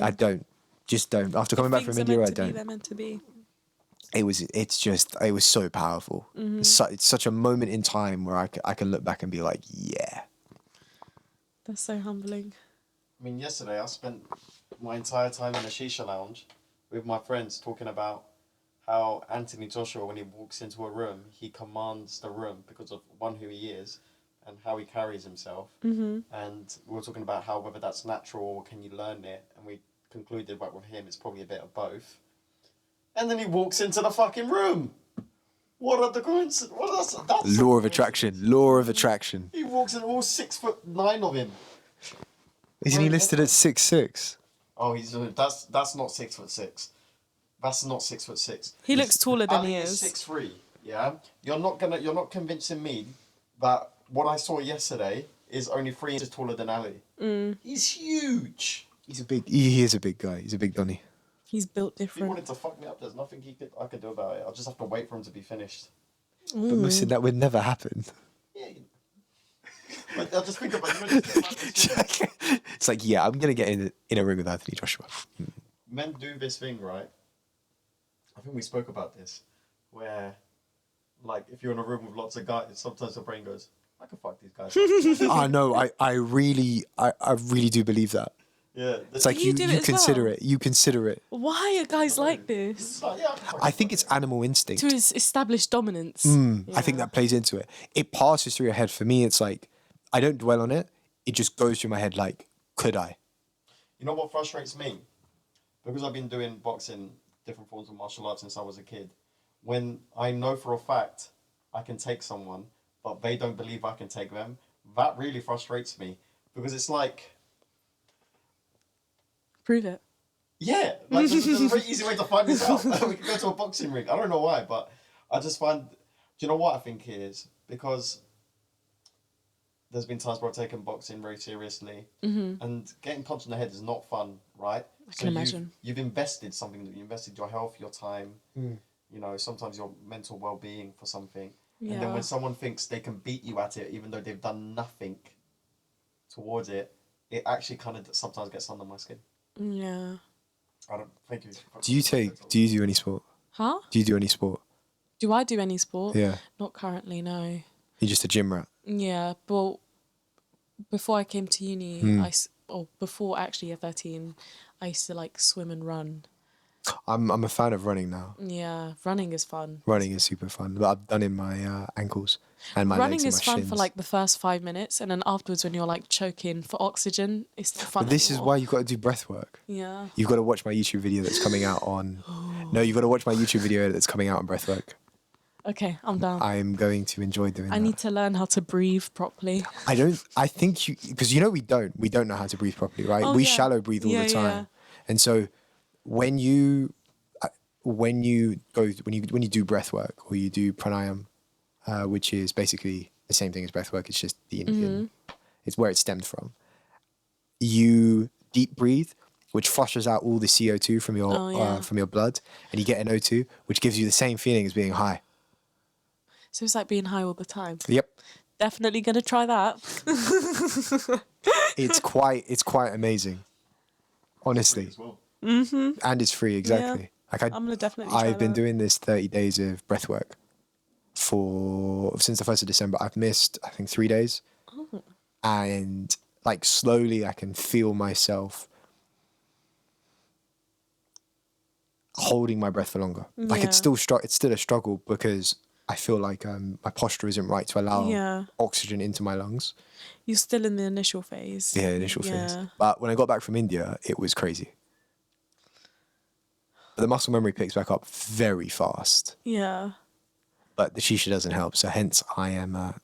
I don't. Just don't. After coming back Things from are India, meant I to be, don't. they're meant to be. It was so powerful. It's such a moment in time where I can look back and be like, yeah. That's so humbling. I mean, yesterday I spent my entire time in a shisha lounge with my friends talking about how Anthony Joshua, when he walks into a room, he commands the room because of one, who he is, and how he carries himself. And we were talking about how whether that's natural or can you learn it, and we concluded that with him it's probably a bit of both. And then he walks into the fucking room. What are the coincidences? That's Law of attraction. Law of attraction. He walks in, all 6'9" of him. Isn't he listed at 6'6"? Oh, that's not 6'6". That's not 6'6". He looks taller than he Ali is. 6'3". Yeah, you're not convincing me that what I saw yesterday is only 3 inches taller than Ali. He's huge. He is a big guy. He's a big Donny. He's built If he different. wanted to fuck me up, there's nothing I could do about it. I'll just have to wait for him to be finished. But listen, that would never happen. Yeah. But I just think about it. It's like, yeah, I'm gonna get in a ring with Anthony Joshua. Men do this thing, right? I think we spoke about this, where, like, if you're in a room with lots of guys, sometimes the brain goes, I can fuck these guys. I know. I really do believe that. Yeah. It's like You you do it as consider well? it. You consider it. Why are guys like this? It's like, yeah, I can fuck I these think guys. it's animal instinct. To establish dominance. I think that plays into it. It passes through your head. For me, it's like, I don't dwell on it. It just goes through my head like, could I? You know what frustrates me? Because I've been doing boxing, different forms of martial arts since I was a kid. When I know for a fact I can take someone, but they don't believe I can take them, that really frustrates me. Because it's like, Prove it. yeah, like there's a very easy way to find this out. We can go to a boxing ring. I don't know why, but I just find, do you know what I think it is? Because there's been times where I've taken boxing very seriously, and getting punched in the head is not fun, right? I can imagine. You've invested something. You invested your health, your time, you know, sometimes your mental well-being for something. And then Yeah. when someone thinks they can beat you at it, even though they've done nothing towards it, it actually kind of sometimes gets under my skin. Yeah. I don't. Thank you. Do you do any sport? Huh? Do you do any sport? Do I do any sport? Yeah. Not currently, no. You're just a gym rat. Yeah, but before I came to uni, before actually at 13, I used to like swim and run. I'm a fan of running now. Yeah, running is fun. Running is super fun. But I've done in my ankles and my Running legs and is my fun shins. for like the first 5 minutes, and then afterwards when you're like choking for oxygen, it's not fun But this is anymore. why you've got to do breath work. Yeah. You've got to watch my YouTube video that's coming out on... No, you've got to watch my YouTube video that's coming out on breathwork. Okay, I'm down. I'm going to enjoy doing I that. need to learn how to breathe properly. I think you... Because you know we don't know how to breathe properly, right? Oh, we yeah. shallow breathe all Yeah, the time. yeah. And so when you do breath work or you do pranayam, which is basically the same thing as breath work, it's just the Indian, it's where it stemmed from. You deep breathe, which flushes out all the CO2 from your blood, and you get an O2, which gives you the same feeling as being high. So it's like being high all the time. Yep, Definitely gonna try that. it's quite amazing, honestly, As well. and it's free exactly. Like I'm gonna definitely try I've been that. doing this 30 days of breath work since the 1st of December. I've missed, I think, 3 days. Oh. And like slowly I can feel myself holding my breath for longer. Like it's Yeah. still a struggle because I feel like my posture isn't right to allow Yeah. oxygen into my lungs. You're still in the initial phase. Yeah, initial phase. Yeah. But when I got back from India, it was crazy. But the muscle memory picks back up very fast. Yeah. But the shisha doesn't help, so hence I am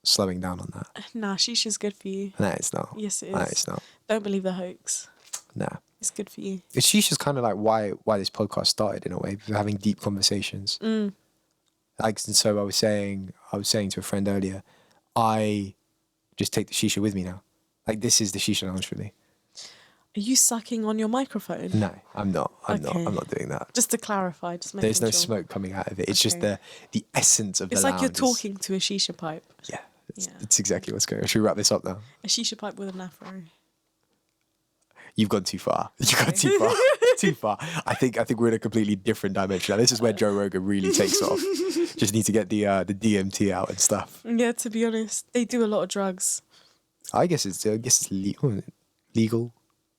slowing down on that. Nah, shisha's good for you. No, it's not. Yes, it is. No, it's not. Don't believe the hoax. Nah. It's good for you. Shisha's kind of like why this podcast started in a way. We're having deep conversations. Like, and so I was saying to a friend earlier, I just take the shisha with me now. Like, this is the shisha lounge for me. Are you sucking on your microphone? No, I'm not. I'm Okay. not doing that. Just to clarify, just making There's no sure. smoke coming out of it. It's just Okay. the essence of the It's lounge. like you're talking to a shisha pipe. Yeah, Yeah. it's exactly what's going on. Should we wrap this up now? A shisha pipe with an afro. You've gone too far. You've gone too far. Too far. I think we're in a completely different dimension. Now, this is where Joe Rogan really takes off. Just need to get the DMT out and stuff. Yeah, to be honest, they do a lot of drugs. I guess it's legal. Legal.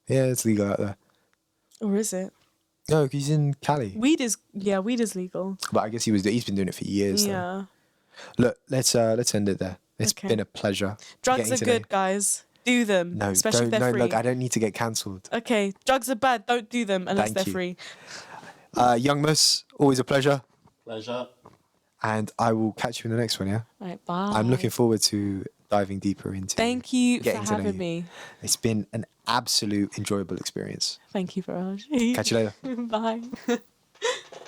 Yeah, it's legal out there. Or is it? No, he's in Cali. Weed is legal. But I guess he's been doing it for years. Though. Yeah. Look, let's end it there. It's Okay. been a pleasure. Drugs getting are today. good, guys. Do them. No, especially don't. if they're No, free. look, I don't need to get cancelled. Okay, drugs are bad. Don't do them unless Thank they're you. free. Young Mus, always a pleasure. Pleasure. And I will catch you in the next one, yeah? All right, bye. I'm looking forward to diving deeper into Thank you for getting to know having you. me. It's been an absolute enjoyable experience. Thank you, Viraj. Catch you later. Bye.